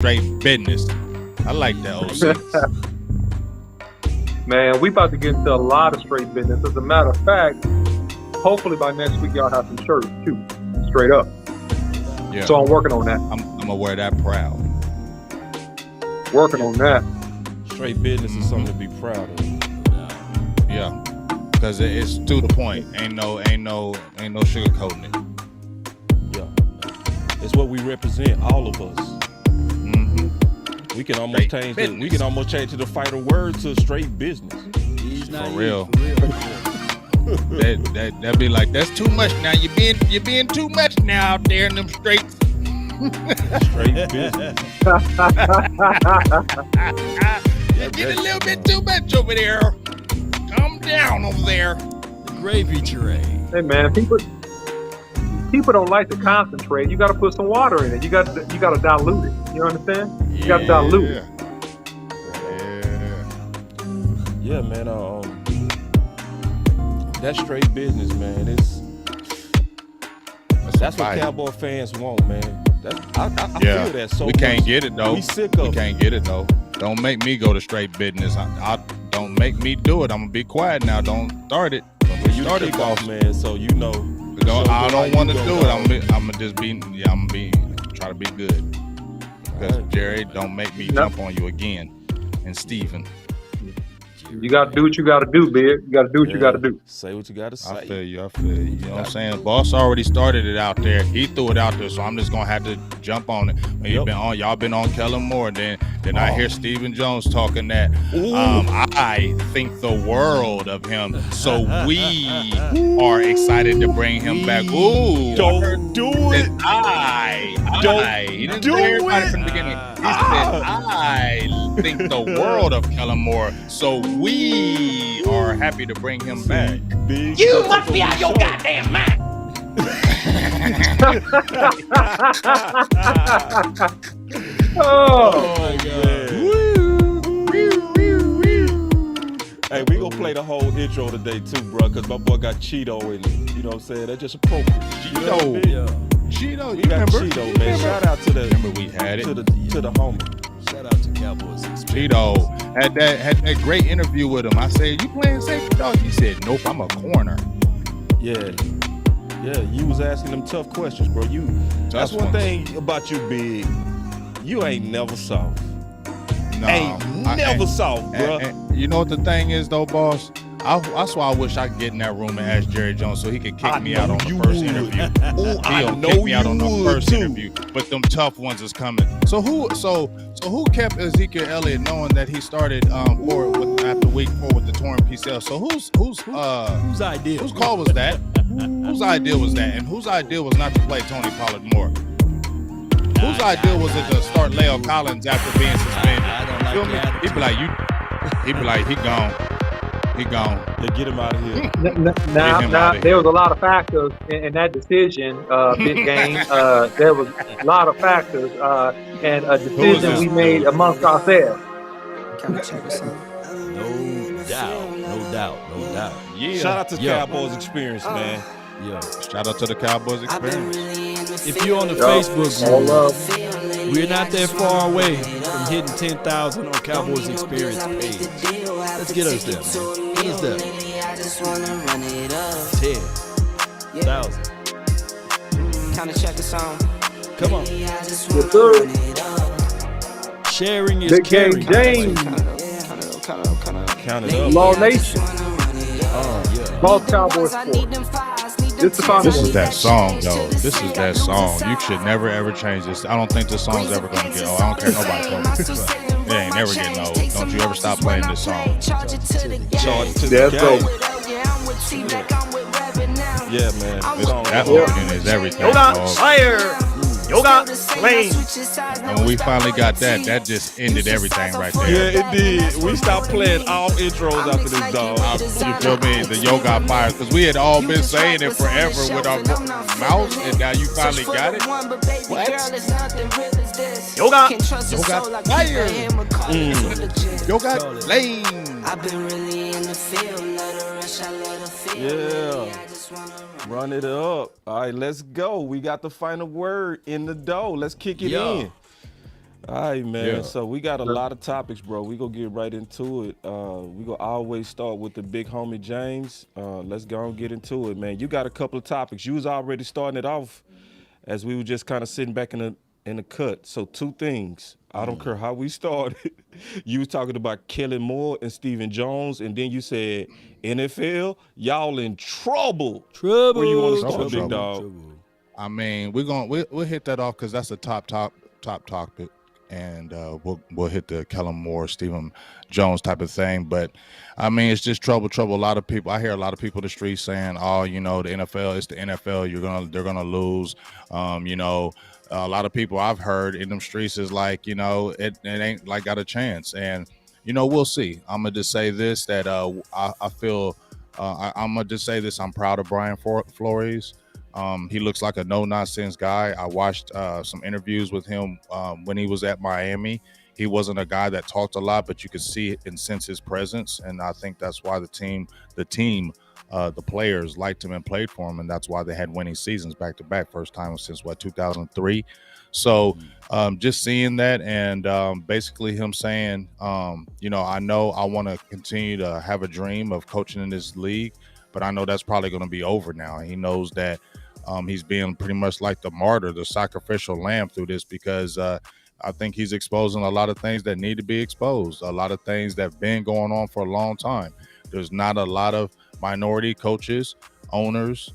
straight business. I like that OC. Man, we about to get into a lot of straight business. As a matter of fact, hopefully by next week y'all have some shirts too, straight up. Yeah. So I'm working on that. I'm gonna wear that proud. Working on that. Straight business is something to be proud of. Yeah, because it's to the point. Ain't no sugarcoating it. Yeah, it's what we represent, all of us. Mm-hmm. We can almost change the fighter word to straight business. For real. That'd be like, that's too much now. You're being too much now out there in them streets. Straight business. You get a little bit too much over there. Calm down over there. The gravy train. Hey man, people don't like to concentrate. You got to put some water in it. You got to dilute it. You understand? You got to dilute it. Yeah, man. That's straight business, man. That's what Cowboy fans want, man. I feel that so we much. Can't get it though. We sick of it. We can't get it though. Don't make me go to straight business. I don't make me do it. I'm gonna be quiet now. Don't start it. You start it off, man. So you know. I don't want to do it. I'm gonna just be. Yeah, I'm gonna be try to be good. Because Jerry, don't make me jump on you again. And Steven. You got to do what you got to do, big. You got to do what you got to do. Say what you got to say. I feel you. You know what I'm saying? Boss already started it out there. He threw it out there, so I'm just gonna have to jump on it. When y'all been on Kellen Moore, then I hear Stephen Jones talking that I think the world of him. So we are excited to bring him back. Ooh, don't do it. He didn't do everybody from the beginning. He said I think the world of Kellen Moore. So we are happy to bring him back. You must be out your goddamn mind. Oh my God. Hey, we gonna play the whole intro today too, bro, because my boy got Cheeto in it. You know what I'm saying? That's just appropriate. Cheeto. Cheeto, you got Cheeto, man. Shout out to the. Remember we had it to the homie. Shout out to Cowboys. Cheeto had that great interview with him. I said, "You playing safety, dog?" He said, "Nope, I'm a corner." Yeah, you was asking them tough questions, bro. That's one thing about you, big. You ain't never soft. No, never soft, bro. You know what the thing is, though, boss? That's why I wish I could get in that room and ask Jerry Jones so he could kick me out on the first interview. He'll kick me out on the first interview, but them tough ones is coming. So who kept Ezekiel Elliott knowing that he started after week 4 with the torn PCL? So whose idea? Whose call was that? Whose idea was that? And whose idea was not to play Tony Pollard more? Whose idea was it to start Leo Collins after being suspended? Feel me? He'd be like, he gone. He gone. Yeah, get him out of here. Now, there was a lot of factors in that decision, big game. There was a lot of factors and a decision we made amongst ourselves. No doubt. Yeah. Shout out to Cowboys Experience, man. Yeah. Shout out to the Cowboys Experience. If you're on the Facebook group, we're not that far away from hitting 10,000 on Cowboys Experience page. Let's get us there, man. Get us there. 10,000. Come on. Yes, sir. Sharing is Big caring. Game James. Count it up. Law Nation. Both Cowboys sports. This is that song, though. This is that song. You should never, ever change this. I don't think this song's ever going to get old. I don't care nobody told me. It ain't never getting old. Don't you ever stop playing this song. Charge it to the Yeah, man. That organ is everything. Yoga fire. Yoga lane. And when we finally got that just ended everything right there. Yeah, it did. We stopped playing all intros after this, dog. You feel me? The yoga fire. Because we had all been saying it forever with our mouths, and now you finally got it. What? Yoga fire. Yoga lane. I've been really in the field. Yeah. Run it up. All right, let's go. We got the final word in the dough. Let's kick it in. All right, man. Yeah. So we got a lot of topics, bro. We gonna get right into it. We gonna always start with the big homie James. Let's go and get into it, man. You got a couple of topics. You was already starting it off as we were just kind of sitting back in the cut. So 2 things. I don't care how we started. You was talking about Kellen Moore and Stephen Jones, and then you said NFL, y'all in trouble. Trouble. Where you want to start, Trouble. big dog? Trouble. I mean, we'll hit that off because that's a top topic, and we'll hit the Kellen Moore, Stephen Jones type of thing. But I mean, it's just trouble. A lot of people, I hear a lot of people in the street saying, "Oh, the NFL, it's the NFL. They're gonna lose." A lot of people I've heard in them streets is like, it ain't like got a chance, and we'll see. I'm gonna just say this that I feel I'm gonna just say this. I'm proud of Brian Flores. He looks like a no-nonsense guy. I watched some interviews with him when he was at Miami. He wasn't a guy that talked a lot, but you could see and sense his presence. And I think that's why the players liked him and played for him. And that's why they had winning seasons back-to-back, first time since 2003. So just seeing that and basically him saying, I know I want to continue to have a dream of coaching in this league, but I know that's probably going to be over now. He knows that he's being pretty much like the martyr, the sacrificial lamb through this because I think he's exposing a lot of things that need to be exposed, a lot of things that have been going on for a long time. There's not a lot of minority coaches, owners,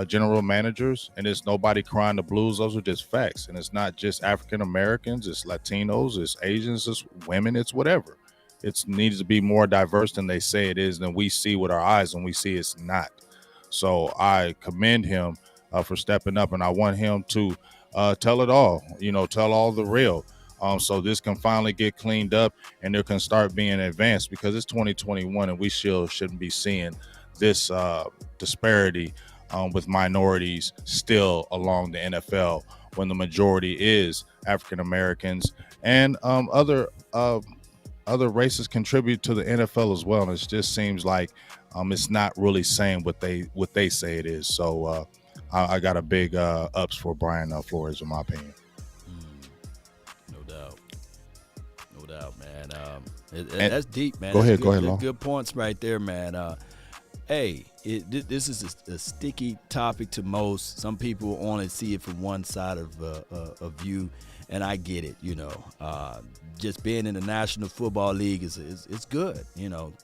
general managers, and it's nobody crying the blues. Those are just facts. And it's not just African Americans, it's Latinos, it's Asians, it's women, it's whatever. It needs to be more diverse than they say it is, than we see with our eyes, and we see it's not. So I commend him for stepping up, and I want him to tell it all, tell all the real. So this can finally get cleaned up and there can start being advanced because it's 2021 and we shouldn't be seeing this disparity with minorities still along the NFL when the majority is African Americans and other races contribute to the NFL as well. And it just seems like it's not really saying what they say it is. So I got a big ups for Brian Flores, in my opinion. No doubt, man. That's deep, man. Go ahead, Long. Long. Good points right there, man. This is a sticky topic to most. Some people only see it from one side of view, and I get it. Just being in the National Football League is good.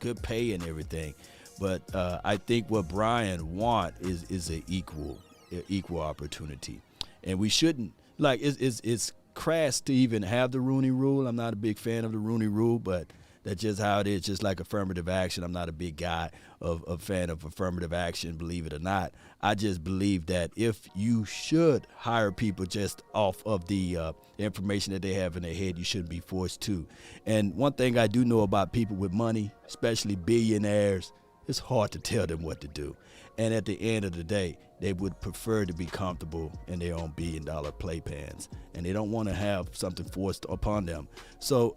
Good pay and everything. But I think what Brian wants is an equal opportunity, and we shouldn't it's crass to even have the Rooney Rule. I'm not a big fan of the Rooney Rule, but that's just how it is. Just like affirmative action, I'm not a big guy of fan of affirmative action, believe it or not. I just believe that if you should hire people just off of the information that they have in their head, you shouldn't be forced to. And one thing I do know about people with money, especially billionaires, it's hard to tell them what to do. And at the end of the day, they would prefer to be comfortable in their own billion-dollar playpans, and they don't want to have something forced upon them. So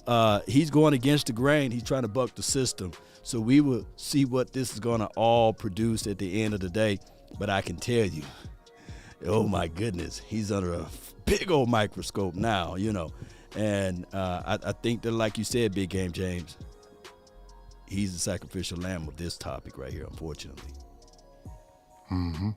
he's going against the grain. He's trying to buck the system. So we will see what this is going to all produce at the end of the day. But I can tell you, oh my goodness, he's under a big old microscope now, And I think that, like you said, Big Game James, he's the sacrificial lamb of this topic right here, unfortunately. Mm-hmm.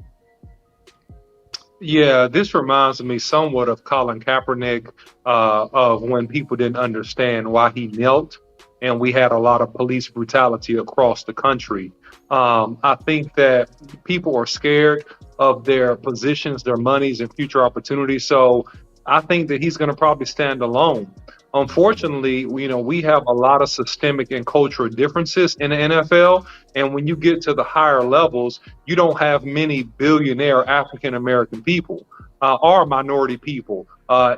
Yeah, this reminds me somewhat of Colin Kaepernick, of when people didn't understand why he knelt, and we had a lot of police brutality across the country. I think that people are scared of their positions, their monies, and future opportunities. So I think that he's going to probably stand alone. Unfortunately, we have a lot of systemic and cultural differences in the NFL. And when you get to the higher levels, you don't have many billionaire African-American people or minority people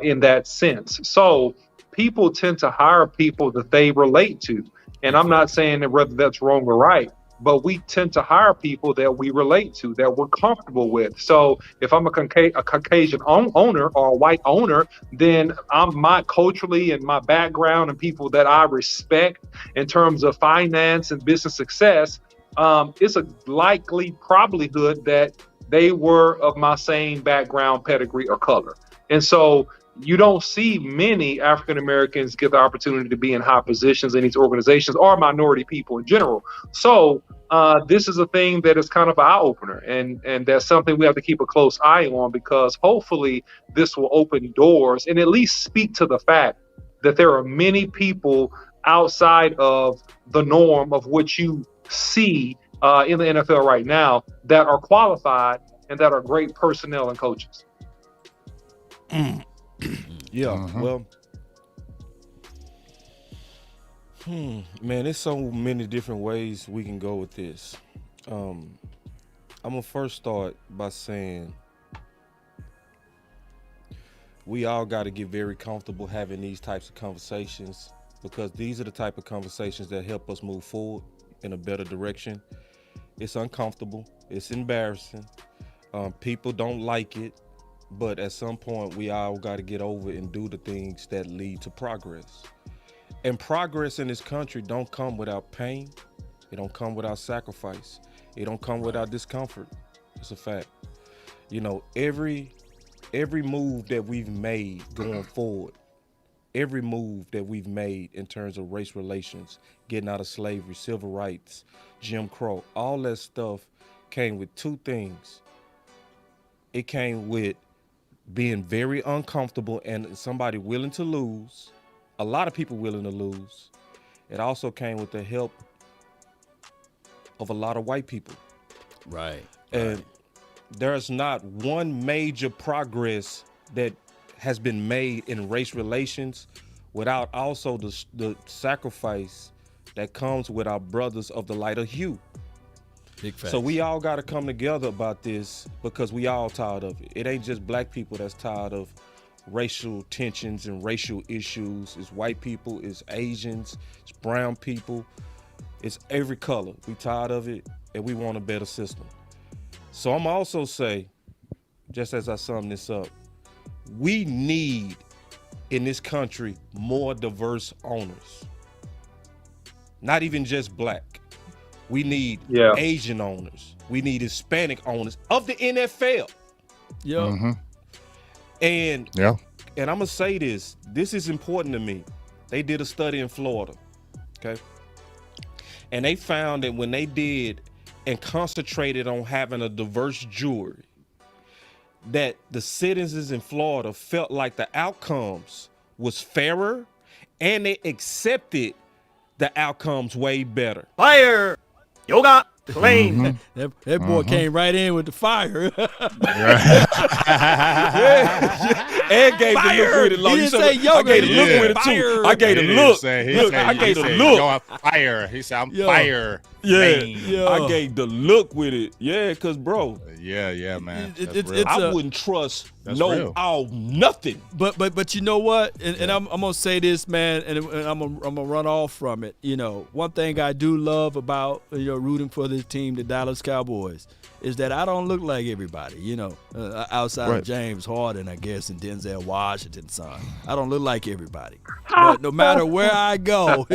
in that sense. So people tend to hire people that they relate to. And I'm not saying that whether that's wrong or right, but we tend to hire people that we relate to, that we're comfortable with. So if I'm a Caucasian owner or a white owner, then my culturally and my background and people that I respect in terms of finance and business success, it's a likely probability that they were of my same background, pedigree, or color. And so you don't see many African Americans get the opportunity to be in high positions in these organizations, or minority people in general. So this is a thing that is kind of an eye opener, and that's something we have to keep a close eye on, because hopefully this will open doors and at least speak to the fact that there are many people outside of the norm of what you see in the NFL right now that are qualified and that are great personnel and coaches. Yeah, well, man, there's so many different ways we can go with this. I'm gonna first start by saying we all got to get very comfortable having these types of conversations, because these are the type of conversations that help us move forward in a better direction. It's uncomfortable, it's embarrassing, people don't like it, but at some point we all got to get over it and do the things that lead to progress. And progress in this country don't come without pain. It don't come without sacrifice. It don't come without discomfort. It's a fact. You know, every move that we've made going forward, every move that we've made in terms of race relations, getting out of slavery, civil rights, Jim Crow, all that stuff came with two things. It came with being very uncomfortable and somebody willing to lose, a lot of people willing to lose. It also came with the help of a lot of white people. Right. And there's not one major progress that has been made in race relations without also the sacrifice that comes with our brothers of the lighter hue. Big facts. So we all got to come together about this, because we all tired of it. It ain't just black people that's tired of racial tensions and racial issues. It's white people, it's Asians, it's brown people, it's every color. We tired of it, and we want a better system. So I'm also say, just as I sum this up, we need in this country more diverse owners. Not even just black. We need Asian owners. We need Hispanic owners of the NFL. Yeah. And I'm gonna say this is important to me. They did a study in Florida, okay? And they found that when they did and concentrated on having a diverse jury, that the citizens in Florida felt like the outcomes was fairer, and they accepted the outcomes way better. Fire! Yoga! Flame! That boy came right in with the fire. And gave the look with it. He didn't say yoga. I gave the look with it too. I gave the look. I gave the look. Yo, I'm fire. He said, I'm fire. Yeah. I gave the look with it. Yeah, because, bro. Yeah, man. I wouldn't trust nothing. But you know what? And I'm gonna say this, man, and I'm gonna run off from it. You know, one thing I do love about rooting for this team, the Dallas Cowboys, is that I don't look like everybody. You know, outside of James Harden, I guess, and Denzel Washington's son, I don't look like everybody. But no matter where I go,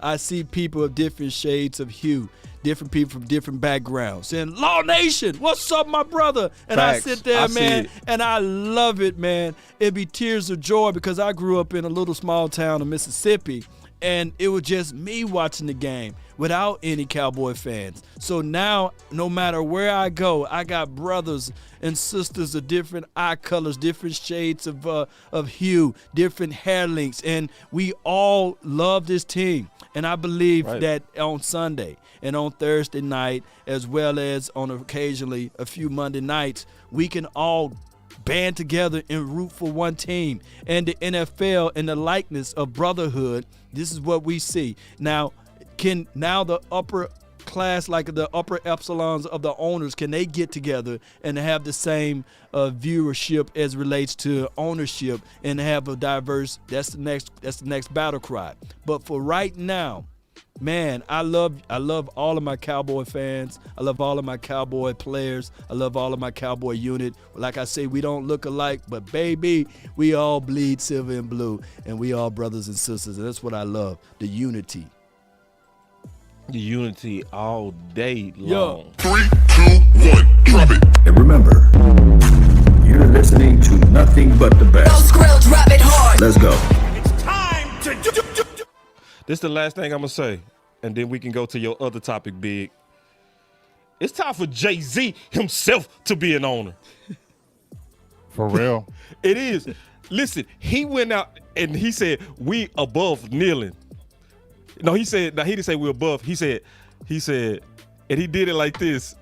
I see people of different shades of hue. Different people from different backgrounds saying, Law Nation, what's up, my brother? And Facts. I sit there, man, and I love it, man. It'd be tears of joy, because I grew up in a little small town in Mississippi, and it was just me watching the game without any Cowboy fans. So now, no matter where I go, I got brothers and sisters of different eye colors, different shades of hue, different hair lengths, and we all love this team. And I believe that on Sunday and on Thursday night, as well as on occasionally a few Monday nights, we can all band together and root for one team. And the NFL, in the likeness of brotherhood, this is what we see. Now, can the upper class, like the upper epsilons of the owners, can they get together and have the same viewership as relates to ownership and have a diverse? That's the next battle cry. But for right now, man, I love all of my Cowboy fans. I love all of my Cowboy players. I love all of my Cowboy unit. Like I say, we don't look alike, but baby, we all bleed silver and blue, and we all brothers and sisters. And that's what I love, the unity. The unity all day long. 3, 2, 1, drop it. And remember, you're listening listening to nothing but the best. Drop it hard. Let's go. It's time to. This is the last thing I'm gonna say, and then we can go to your other topic, Big. It's time for Jay-Z himself to be an owner. For real. It is. Listen, he went out and he said, we above kneeling. No, he said, he didn't say we're above. He said, and he did it like this.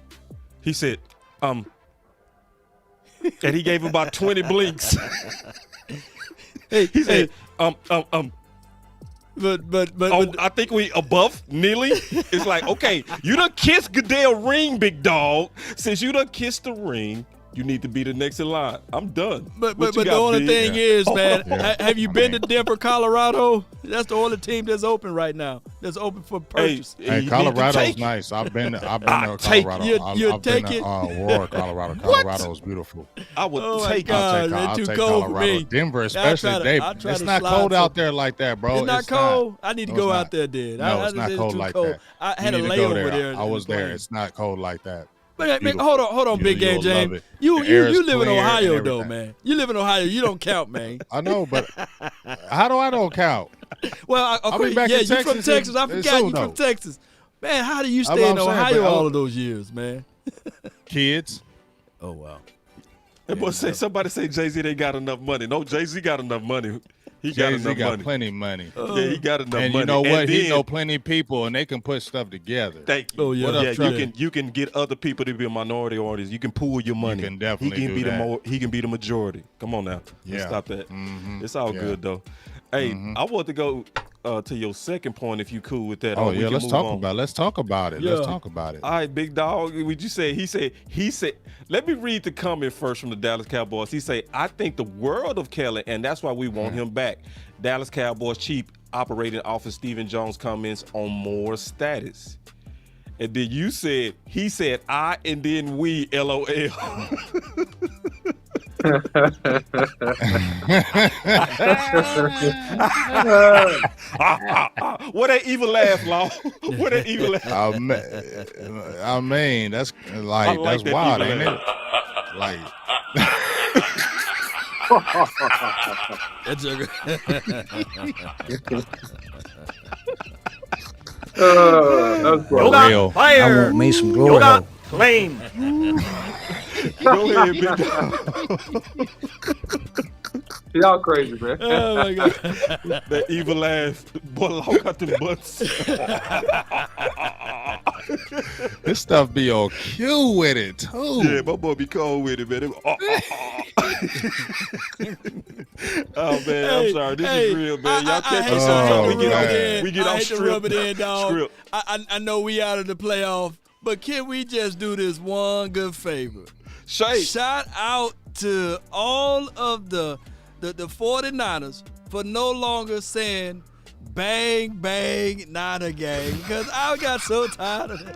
He said, and he gave him about 20 blinks. He said, But I think we above kneeling. It's like, okay, you done kissed Goodell ring, big dog. Since you done kissed the ring, you need to be the next in line. I'm done. But What you the got, only Big? thing is, man, Yeah. have you been to Denver, Colorado? That's the only team that's open right now. That's open for purchase. you Hey, need to Colorado's take it. nice. I've been to take Colorado. You'll I've been take to it? Aurora, Colorado. Colorado's beautiful. I would Oh my take it. God. I'll They're too take cold for Colorado. me. Denver, I'll try especially. to It's not slide cold some- out there like that, bro. It's not cold. I need to No, go it's out not. there, then. No, it's not cold too like cold. that. I had You a need to go layover there. I was there. Playing. It's not cold like that. But man, beautiful. hold on, Big Game You'll James. love it. You The air is live in clear and Ohio though, everything. man. You live in Ohio. You don't count, man. I know, but how do I don't count? Well, I'll be back yeah, in you from Texas Texas. I in forgot soon, you from though. Texas. Man, how do you That's stay what in I'm saying, Ohio but all of those years, man? Kids. Oh wow. That boy say somebody say Jay-Z they got enough money. No, Jay-Z got enough money. He got Jay-Z enough got money. plenty money. Yeah, he got enough And money. you know what? And He then- know plenty of people, and they can put stuff together. Thank you. Oh, yeah. What up, Yeah, Trey? you can get other people to be a minority artist. You can pool your money. can definitely he can do be that. he can be the majority. Come on now. Let's Yeah. stop that. Mhm. It's all Yeah. good though. Hey, I want to go to your second point if you cool with that. Oh or we yeah, can let's move talk on. about it. Let's talk about it. Yeah. Let's talk about it. All right, big dog. Would you say he said? Let me read the comment first from the Dallas Cowboys. He say, "I think the world of Kellen, and that's why we want him back." Dallas Cowboys chief operating off of Stephen Jones' comments on Moore's status. And then you said, he said, "I," and then we, LOL. What that evil laugh, Law? What that evil laugh? I mean, that's like like that's that wild, evil ain't it? Like, That's a That's You right. got real. fire. I want me some You glory got hole. flame. Go ahead, big dog. Y'all crazy, man. Oh my God. That evil laugh. Boy, Law got them butts. this stuff be on cue with it too. Yeah, my boy be cold with it, man. Oh man, I'm sorry. This is real, man. Y'all catch hate us to up. rub We it get in. we get I off hate to strip. rub it in, dog. Strip. I know we out of the playoff, but can we just do this one good favor? Shay. Shout out to all of the 49ers for no longer saying bang, bang, not a gang, because I got so tired of that.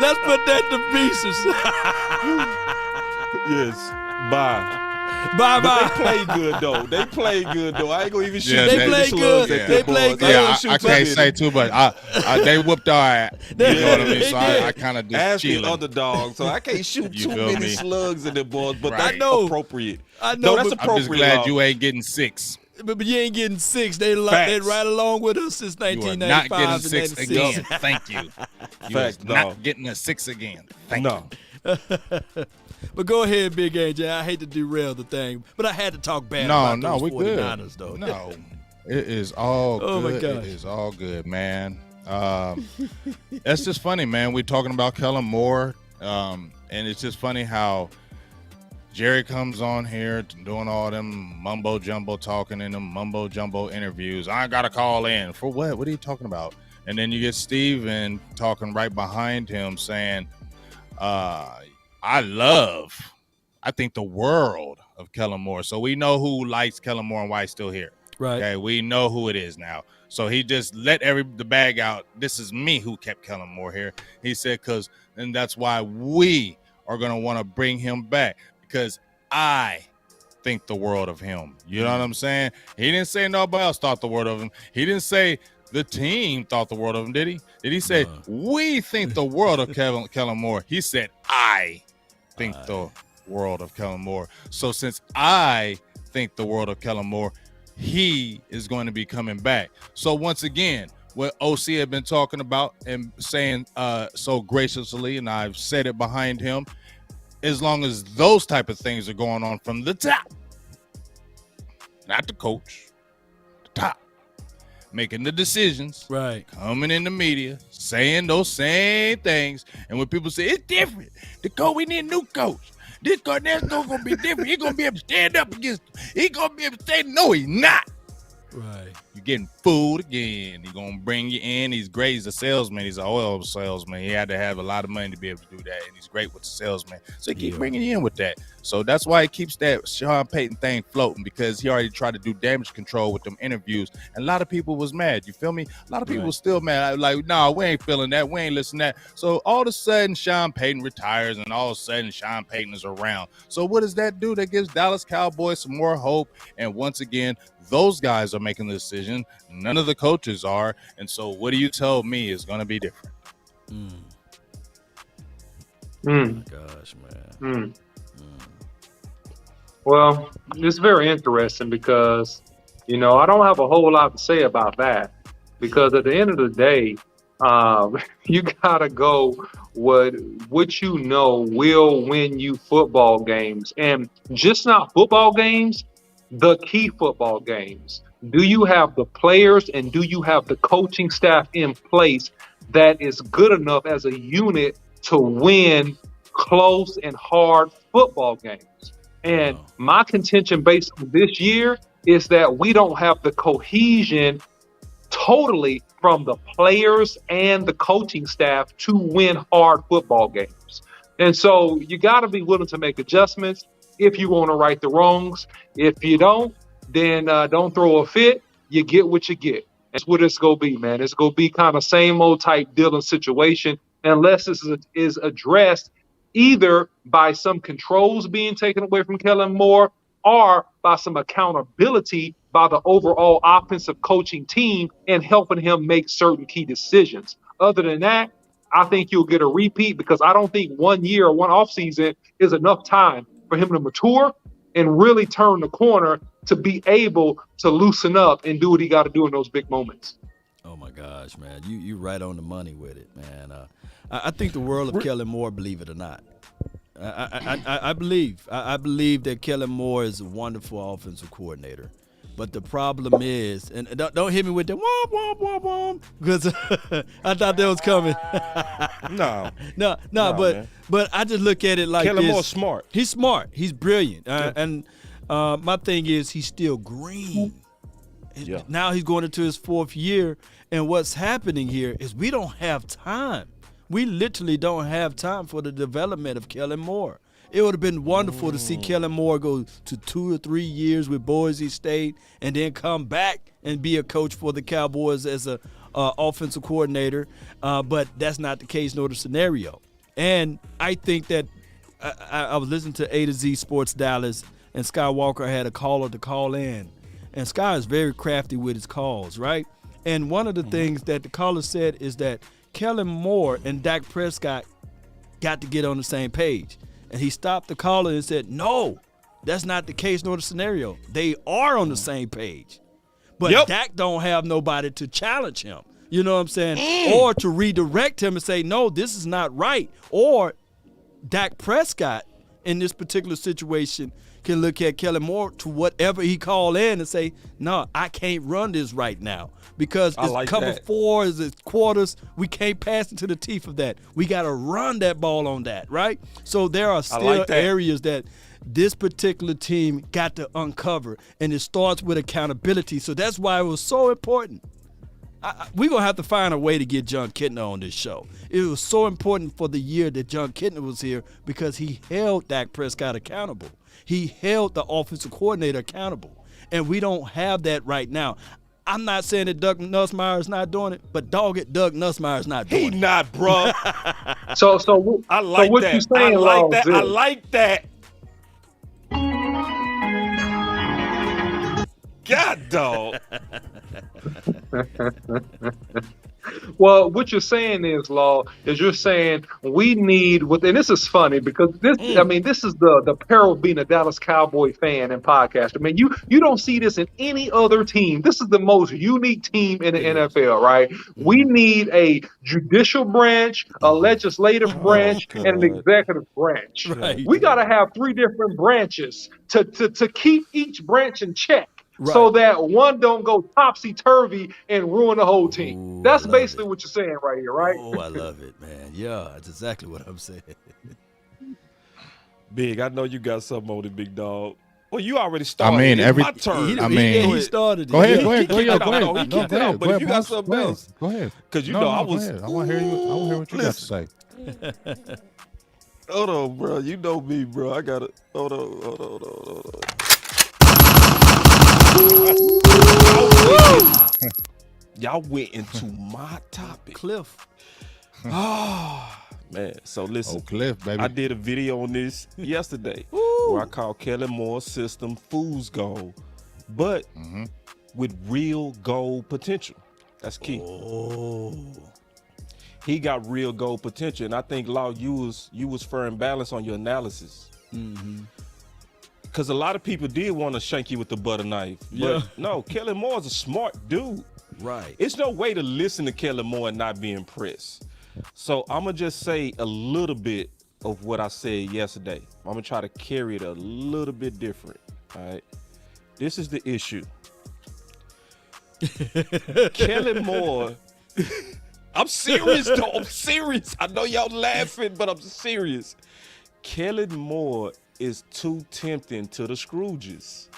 Let's put that to pieces. Yes. Bye. Bye But they bye. play good though. They play good though. I ain't gonna even shoot. Yeah, too they many play slugs good. at They them play boys. good. I Yeah, don't shoot I too can't many. say too much. they whooped our ass. You know what I mean? So did. I kind of just Ask the chilling. underdog, so I can't shoot You too feel many me? slugs in them boys, but Right. that's I know. appropriate. I know, No, that's but- I'm appropriate. just glad Law. you ain't getting 6. But you ain't getting 6. They Facts. right along with us since You are 1995 not getting and 6 96. again. Thank you. You Facts, are not dog. getting a 6 again. Thank No. you. But go ahead, Big AJ. I hate to derail the thing, but I had to talk bad No, about no, those we 49ers, good. though. No, it is all Oh, my good. gosh. It is all good, man. That's just funny, man. We're talking about Kellen Moore, and it's just funny how Jerry comes on here doing all them mumbo jumbo talking in them mumbo jumbo interviews. I gotta call in for what? What are you talking about? And then you get Steven talking right behind him saying, I think the world of Kellen Moore. So we know who likes Kellen Moore and why he's still here. Right. Okay, we know who it is now. So he just let the bag out. This is me who kept Kellen Moore here. He said, and that's why we are gonna want to bring him back, because I think the world of him. You know what I'm saying? He didn't say nobody else thought the world of him. He didn't say the team thought the world of him, did he? Did he say we think the world of Kellen Moore? He said I think the world of Kellen Moore. So since I think the world of Kellen Moore, he is going to be coming back. So once again, what OC had been talking about and saying so graciously, and I've said it behind him, as long as those type of things are going on from the top, not the coach, the top, making the decisions, Right. coming in the media, saying those same things. And when people say it's different, the coach, we need a new coach. This coach, that's not gonna be different. He's gonna be able to stand up against him. He's gonna be able to say, no, he's not. Right. You're getting fooled again. He's gonna bring you in. He's great. He's a salesman. He's an oil salesman. He had to have a lot of money to be able to do that, and he's great with the salesman. So he keep bringing you in with that. So that's why he keeps that Sean Payton thing floating, because he already tried to do damage control with them interviews, and a lot of people was mad. You feel me? A lot of people was still mad. Like, nah, we ain't feeling that. We ain't listening to that. So all of a sudden, Sean Payton retires, and all of a sudden, Sean Payton is around. So what does that do? That gives Dallas Cowboys some more hope. And once again, those guys are making the decision. None of the coaches are. And so what do you tell me is going to be different? Oh my gosh, man. Well, it's very interesting because, I don't have a whole lot to say about that, because at the end of the day, you got to go what will win you football games, and just not football games, the key football games. Do you have the players and do you have the coaching staff in place that is good enough as a unit to win close and hard football games? And my contention based on this year is that we don't have the cohesion totally from the players and the coaching staff to win hard football games. And so you got to be willing to make adjustments if you want to right the wrongs. If you don't, then don't throw a fit. You get what you get. That's what it's going to be, man. It's going to be kind of same old type deal and situation, unless this is addressed either by some controls being taken away from Kellen Moore or by some accountability by the overall offensive coaching team and helping him make certain key decisions. Other than that, I think you'll get a repeat, because I don't think 1 year or one offseason is enough time for him to mature and really turn the corner to be able to loosen up and do what he got to do in those big moments. Oh my gosh, man, you right on the money with it, man. I think the world of Kellen Moore, believe it or not. I believe that Kellen Moore is a wonderful offensive coordinator. But the problem is, and don't hit me with the womp, womp, womp, womp, because I thought that was coming. No, but I just look at it like Kellen this. Moore's smart. He's smart. He's brilliant. And my thing is, he's still green. Yeah. Now he's going into his fourth year, and what's happening here is we don't have time. We literally don't have time for the development of Kellen Moore. It would have been wonderful to see Kellen Moore go to 2 or 3 years with Boise State and then come back and be a coach for the Cowboys as a offensive coordinator, but that's not the case nor the scenario. And I think that I was listening to A to Z Sports Dallas, and Sky Walker had a caller to call in. And Sky is very crafty with his calls, right? And one of the things that the caller said is that Kellen Moore and Dak Prescott got to get on the same page. And he stopped the caller and said, no, that's not the case nor the scenario. They are on the same page. But Dak don't have nobody to challenge him. You know what I'm saying? Or to redirect him and say, no, this is not right. Or Dak Prescott in this particular situation can look at Kellen Moore to whatever he call in and say, no, I can't run this right now. Because it's like cover that. 4, it's quarters. We can't pass into the teeth of that. We got to run that ball on that, right? So there are still areas that this particular team got to uncover, and it starts with accountability. So that's why it was so important. We're going to have to find a way to get John Kitna on this show. It was so important for the year that John Kitna was here because he held Dak Prescott accountable. He held the offensive coordinator accountable, and we don't have that right now. I'm not saying that Doug Nussmeier is not doing it, but dog it, Doug Nussmeier is not doing it. He not, bro. So I like what that. you saying, I like Laws, that. is- I like that. God, dog. Well, what you're saying is, Law, is you're saying we need and this is funny because this, I mean, this is the peril of being a Dallas Cowboy fan and podcaster. I mean, you don't see this in any other team. This is the most unique team in the NFL, right? We need a judicial branch, a legislative branch, and an God. executive branch. Right. We got to have three different branches to keep each branch in check. So Right. that one don't go topsy-turvy and ruin the whole team. Ooh, That's I love basically it. what you're saying right here, right? Oh, I love it, man. Yeah, that's exactly what I'm saying. Big, I know you got something on it, big dog. Well, you already started. mean, It's my turn. He started it. Go ahead, Yeah, go ahead, he go kicked ahead, it go out. ahead. No, he No, kicked go it out. ahead, But go if you ahead, got boss. something Go else, ahead, go ahead. because you No, know no, I go was. ahead. I want to hear you. I want to hear what you got to say. Hold on, bro. You know me, bro. I gotta. Hold on. Y'all went into my topic. Cliff. Man, so listen. Oh, Cliff, baby. I did a video on this yesterday where I called Kellen Moore's system fool's gold, but with real gold potential. That's key. Oh. He got real gold potential, and I think Law, you was fair and balanced on your analysis. Because a lot of people did want to shank you with the butter knife, but Yeah. no, Kellen Moore is a smart dude. Right. It's no way to listen to Kellen Moore and not be impressed. So I'm going to just say a little bit of what I said yesterday. I'm going to try to carry it a little bit different, all right? This is the issue. Kellen Moore, I'm serious though, I'm serious. I know y'all laughing, but I'm serious. Kellen Moore is too tempting to the Scrooges.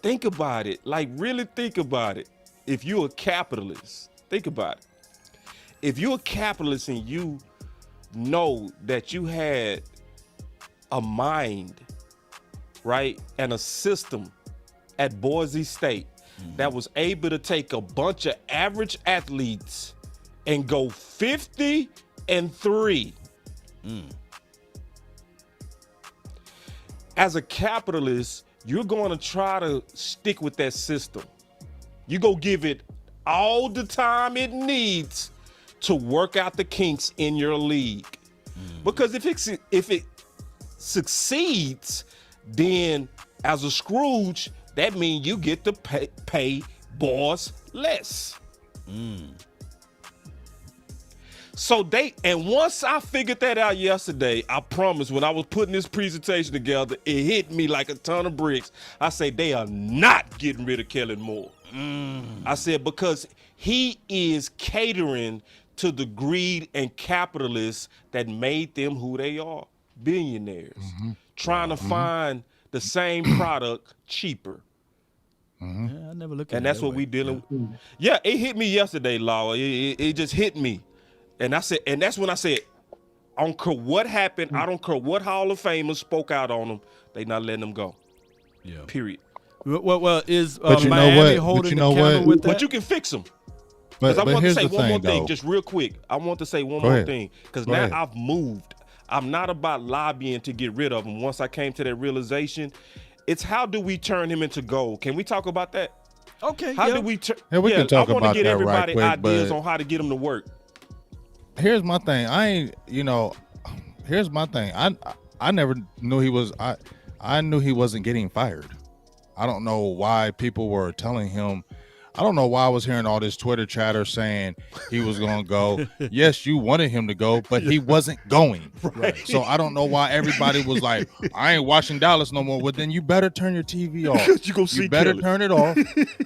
Think about it, like really think about it. If you're a capitalist, think about it. If you're a capitalist and you know that you had a mind, right, and a system at Boise State that was able to take a bunch of average athletes and go 50-3. As a capitalist, you're going to try to stick with that system. You go give it all the time it needs to work out the kinks in your league. Because if it succeeds, then as a Scrooge, that means you get to pay boss less. So once I figured that out yesterday, I promise when I was putting this presentation together, it hit me like a ton of bricks. I say they are not getting rid of Kellen Moore. I said because he is catering to the greed and capitalists that made them who they are, billionaires, trying to find the same product cheaper. Yeah, I never look at it. And that's that what way. we dealing with. Yeah, it hit me yesterday, Law. It just hit me. And I said, and that's when I said, I don't care what happened. I don't care what Hall of Famers spoke out on them. They not letting them go. Yeah. Period. Well, is But you know Miami what? But holding you the know candle what? with that? But you can fix them. Because I But want to here's say the one more thing, thing, though. just real quick. I want to say one Go more ahead. thing. Because Go now ahead. I've moved. I'm not about lobbying to get rid of him. Once I came to that realization, it's how do we turn him into gold? Can we talk about that? Okay. How yeah. do we turn? Yeah, we can talk I want about to get that everybody right quick, ideas but- on how to get him to work. Here's my thing. Here's my thing. I never knew he was. I knew he wasn't getting fired. I don't know why people were telling him. I don't know why I was hearing all this Twitter chatter saying he was going to go. Yes, you wanted him to go, but he wasn't going. Right. So I don't know why everybody was like, I ain't watching Dallas no more. Well, then you better turn your TV off. You gonna see You better Kellen. turn it off.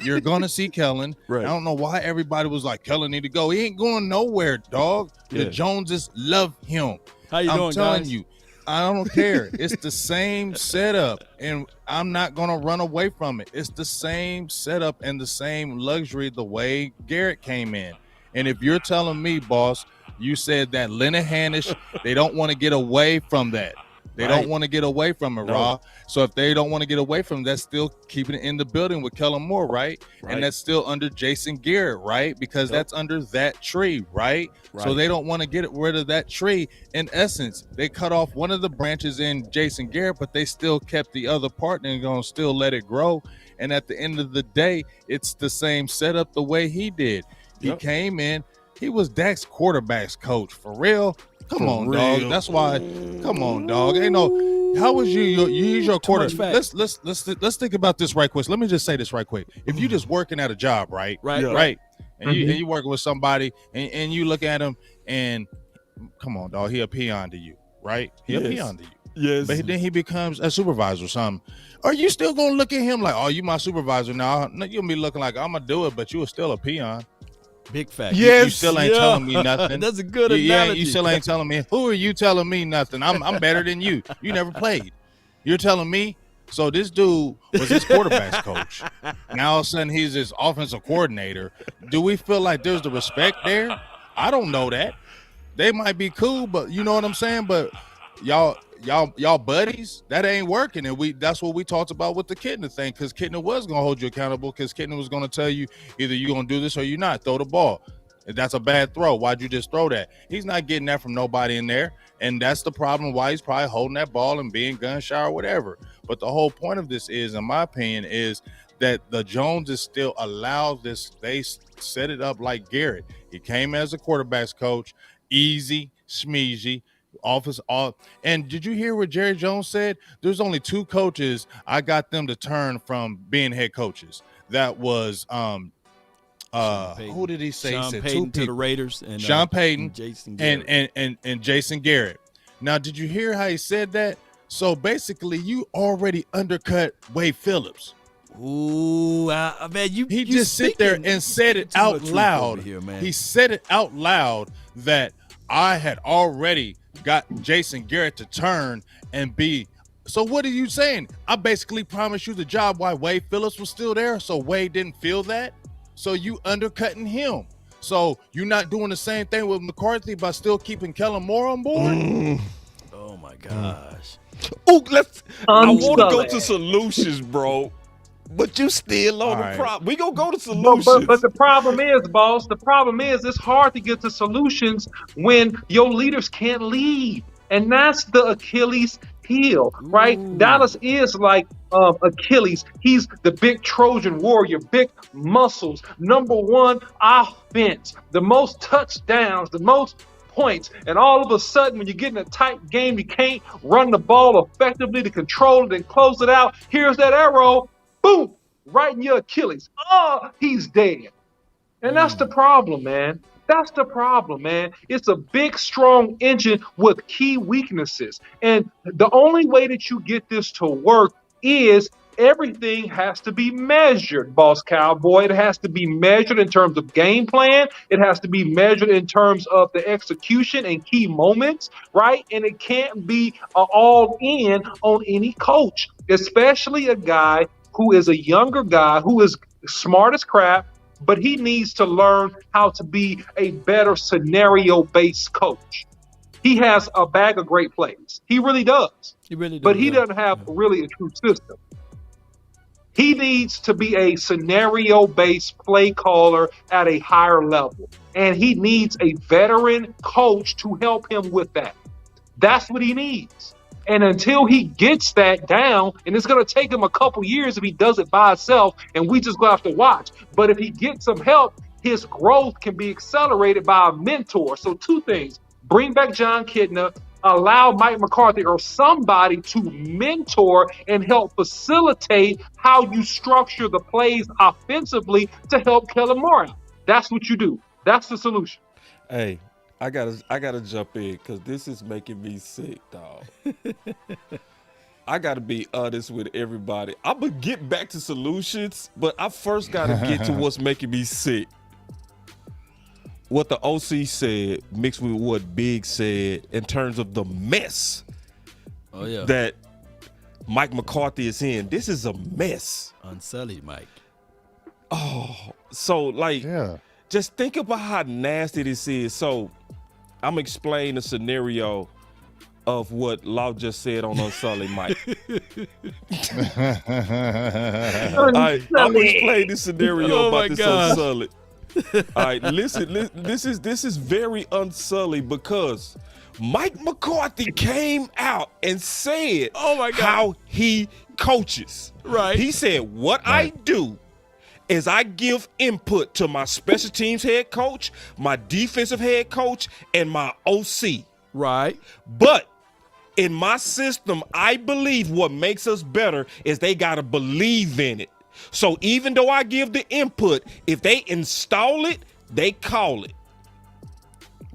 You're going to see Kellen. Right. I don't know why everybody was like, Kellen need to go. He ain't going nowhere, dog. Yeah. The Joneses love him. How you I'm doing, telling guys? you, I don't care. It's the same setup, and I'm not gonna run away from it. It's the same setup and the same luxury the way Garrett came in. And if you're telling me, boss, you said that Linehan-ish, they don't want to get away from that. They Right. don't want to get away from it, No. Raw. So if they don't want to get away from it, that's still keeping it in the building with Kellen Moore, right? Right. And that's still under Jason Garrett, right? Because Yep. that's under that tree, right? So Right. they don't want to get rid of that tree. In essence, they cut off one of the branches in Jason Garrett, but they still kept the other part and gonna still let it grow. And at the end of the day, it's the same setup the way he did. He came in. He was Dak's quarterback's coach for real. Come on, dog. That's why. Come on, dog. Ain't no. How was you? He's your quarter. Let's think about this right quick. Let me just say this right quick. If you just working at a job, right, and you working with somebody, and you look at him, and come on, dog, he a peon to you, right? He a peon to you. Yes. But then he becomes a supervisor or something. Are you still gonna look at him like, oh, you my supervisor now? No, you'll be looking like I'm gonna do it, but you are still a peon. Big fact. Yes, you still ain't telling me nothing. That's a good analogy. You still ain't telling me. Who are you telling me nothing? I'm better than you. You never played. You're telling me. So this dude was his quarterback's coach. Now all of a sudden he's his offensive coordinator. Do we feel like there's the respect there? I don't know that. They might be cool, but you know what I'm saying? But y'all buddies, that ain't working. And that's what we talked about with the Kitna thing, because Kitna was gonna hold you accountable, because Kitna was gonna tell you either you're gonna do this or you're not. Throw the ball. If that's a bad throw, why'd you just throw that? He's not getting that from nobody in there. And that's the problem why he's probably holding that ball and being gun shy or whatever. But the whole point of this is, in my opinion, is that the Joneses still allow this. They set it up like Garrett. He came as a quarterback's coach, easy, smeezy, and did you hear what Jerry Jones said? There's only 2 coaches I got them to turn from being head coaches. That was who did he say? Sean he said Payton 2 to the Raiders, and Sean Payton Jason Garrett. and Jason Garrett. Now, did you hear how he said that? So basically, you already undercut Wade Phillips. Ooh, man, he just sit there and said it out loud. He said it out loud that I had already got Jason Garrett to turn and be. So what are you saying? I basically promised you the job while Wade Phillips was still there, so Wade didn't feel that. So you undercutting him. So you're not doing the same thing with McCarthy by still keeping Kellen Moore on board? Oh my gosh. I want to go to solutions, bro. But you still on the problem. We gonna go to solutions. But the problem is, boss. The problem is it's hard to get to solutions when your leaders can't lead, and that's the Achilles heel, right? Ooh. Dallas is like Achilles. He's the big Trojan warrior, big muscles, #1 offense, the most touchdowns, the most points, and all of a sudden when you get in a tight game, you can't run the ball effectively to control it and close it out. Here's that arrow. Boom, right in your Achilles. Oh, he's dead. And that's the problem, man. That's the problem, man. It's a big, strong engine with key weaknesses. And the only way that you get this to work is everything has to be measured, Boss Cowboy. It has to be measured in terms of game plan. It has to be measured in terms of the execution and key moments, right? And it can't be all in on any coach, especially a guy who is a younger guy who is smart as crap, but he needs to learn how to be a better scenario-based coach. He has a bag of great plays. He really does. He really does. But he doesn't have really a true system. He needs to be a scenario-based play caller at a higher level. And he needs a veteran coach to help him with that. That's what he needs. And until he gets that down, and it's going to take him a couple years if he does it by himself, and we just going to have to watch. But if he gets some help, his growth can be accelerated by a mentor. So 2 things. Bring back John Kitna, allow Mike McCarthy or somebody to mentor and help facilitate how you structure the plays offensively to help Kellen Moore out. That's what you do. That's the solution. Hey, I gotta jump in because this is making me sick, dog. I gotta be honest with everybody. I'm gonna get back to solutions, but I first gotta get to what's making me sick. What the OC said mixed with what Big said in terms of the mess that Mike McCarthy is in. This is a mess. Unsullied Mike. Oh, so just think about how nasty this is. So I'm gonna explain the scenario of what Law just said on Unsullied Mike. All right, I'm gonna explain this scenario about this Unsullied. All right, listen, this is very unsullied because Mike McCarthy came out and said how he coaches. Right. He said, what I do is I give input to my special teams head coach, my defensive head coach, and my OC. Right. But in my system, I believe what makes us better is they got to believe in it. So even though I give the input, if they install it, they call it.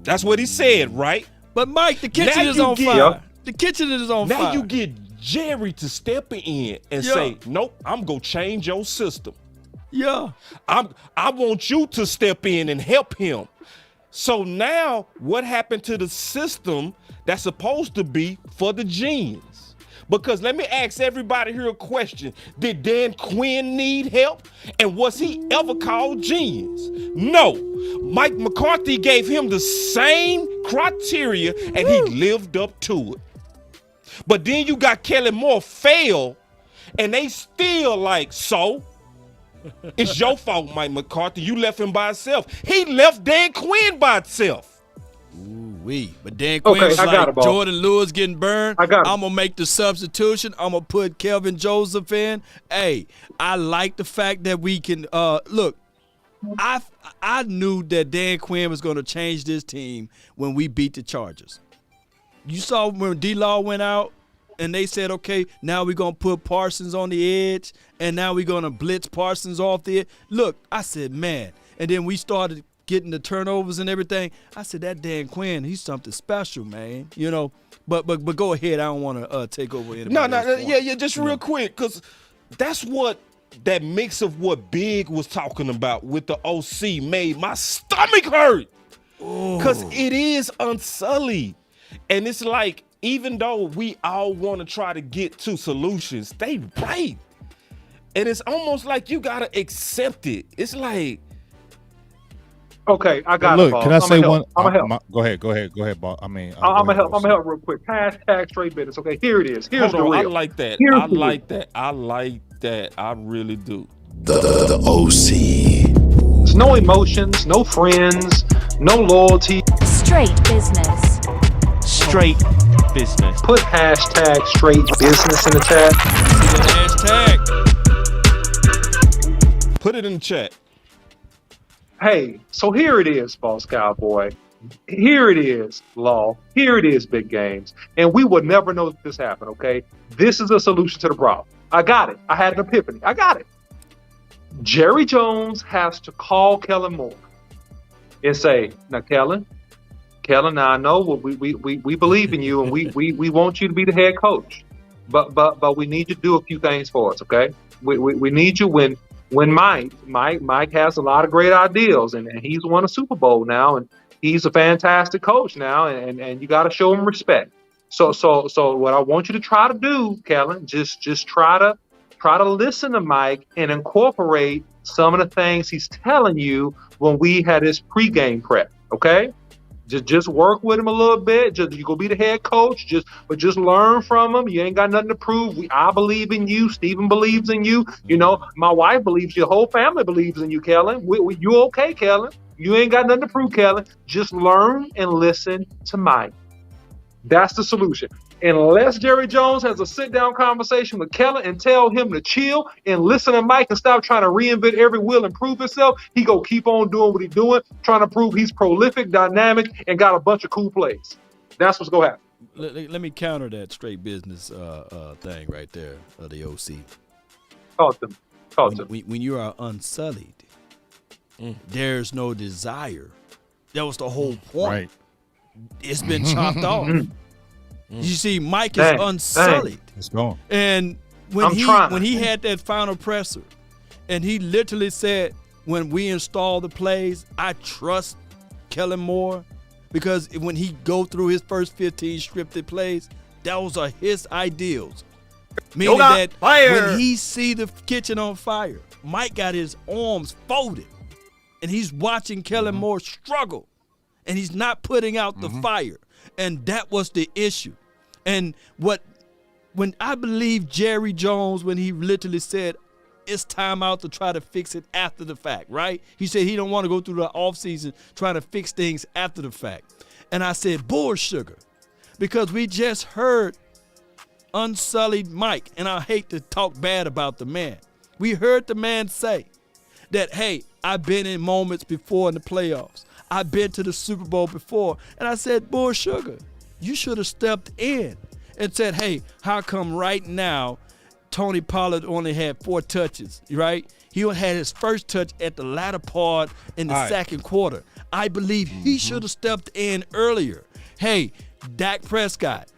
That's what he said, right? But Mike, the kitchen Now is you on get- fire. The kitchen is on Now fire. you get Jerry to step in and Yeah. say, nope, I'm going to change your system. Yeah. I want you to step in and help him. So now what happened to the system that's supposed to be for the genes? Because let me ask everybody here a question. Did Dan Quinn need help? And was he ever called genius? No. Mike McCarthy gave him the same criteria and he lived up to it. But then you got Kellen Moore fail and they still like, so? It's your fault, Mike McCarthy. You left him by himself. He left Dan Quinn by himself. Ooh-wee. But Dan Quinn Okay, was I got like, it, boss. Jordan Lewis getting burned. I got it. I'm going to make the substitution. I'm going to put Kelvin Joseph in. Hey, I like the fact that we can look, I knew that Dan Quinn was going to change this team when we beat the Chargers. You saw when D-Law went out and they said, okay, now we're going to put Parsons on the edge and now we're going to blitz Parsons off the edge. Look, I said, man. And then we started getting the turnovers and everything. I said, that Dan Quinn, he's something special, man. You know, but go ahead. I don't want to take over anybody. Yeah, just real quick, because that's what that mix of what Big was talking about with the OC made my stomach hurt. Because it is unsullied. And it's like, even though we all want to try to get to solutions, they right. And it's almost like you got to accept it. It's like, Okay, I got it, Look, boss. can I say one? I'm gonna help. Go ahead, boss. I'm gonna help. I'm gonna help real quick. Hashtag straight business. Okay, here it is. Here's hold the on, I real. like that. Here's I the real. like that. I like that. I really do. The OC. There's no emotions, no friends, no loyalty. Straight business. Straight business. Put hashtag straight business in the chat. Hashtag. Put it in the chat. Hey, so here it is, Boss Cowboy. Here it is, Law. Here it is, Big Games. And we would never know that this happened, okay? This is a solution to the problem. I got it. I had an epiphany. I got it. Jerry Jones has to call Kellen Moore and say, now, Kellen, now I know we believe in you and we want you to be the head coach. But we need you to do a few things for us, okay? We need you when Mike has a lot of great ideals and he's won a Super Bowl now and he's a fantastic coach now and you got to show him respect. So what I want you to try to do, Kellen, just try to listen to Mike and incorporate some of the things he's telling you when we had his pregame prep. Okay. Just work with him a little bit. You go be the head coach. Just learn from him. You ain't got nothing to prove. I believe in you. Stephen believes in you. You know, my wife believes. Your whole family believes in you, Kellen. You okay, Kellen? You ain't got nothing to prove, Kellen. Just learn and listen to Mike. That's the solution. Unless Jerry Jones has a sit-down conversation with Kellen and tell him to chill and listen to Mike and stop trying to reinvent every wheel and prove himself, he go keep on doing what he's doing, trying to prove he's prolific, dynamic, and got a bunch of cool plays. That's what's going to happen. Let me counter that straight business thing right there, the OC. Talk to him. When you are unsullied, there's no desire. That was the whole point. Right. It's been chopped off. You see, Mike is unsullied. It's gone. And when he had that final presser, and he literally said, when we install the plays, I trust Kellen Moore, because when he go through his first 15 scripted plays, those are his ideals. Meaning that when he see the kitchen on fire, Mike got his arms folded, and he's watching Kellen Moore struggle, and he's not putting out the fire. And that was the issue. And when I believe Jerry Jones, when he literally said, it's time out to try to fix it after the fact, right? He said he don't want to go through the offseason trying to fix things after the fact. And I said, bull sugar, because we just heard unsullied Mike, and I hate to talk bad about the man. We heard the man say, that, hey, I've been in moments before in the playoffs. I've been to the Super Bowl before. And I said, Bull Sugar, you should have stepped in and said, hey, how come right now Tony Pollard only had 4 touches, right? He had his first touch at the latter part in the second quarter. I believe he should have stepped in earlier. Hey, Dak Prescott,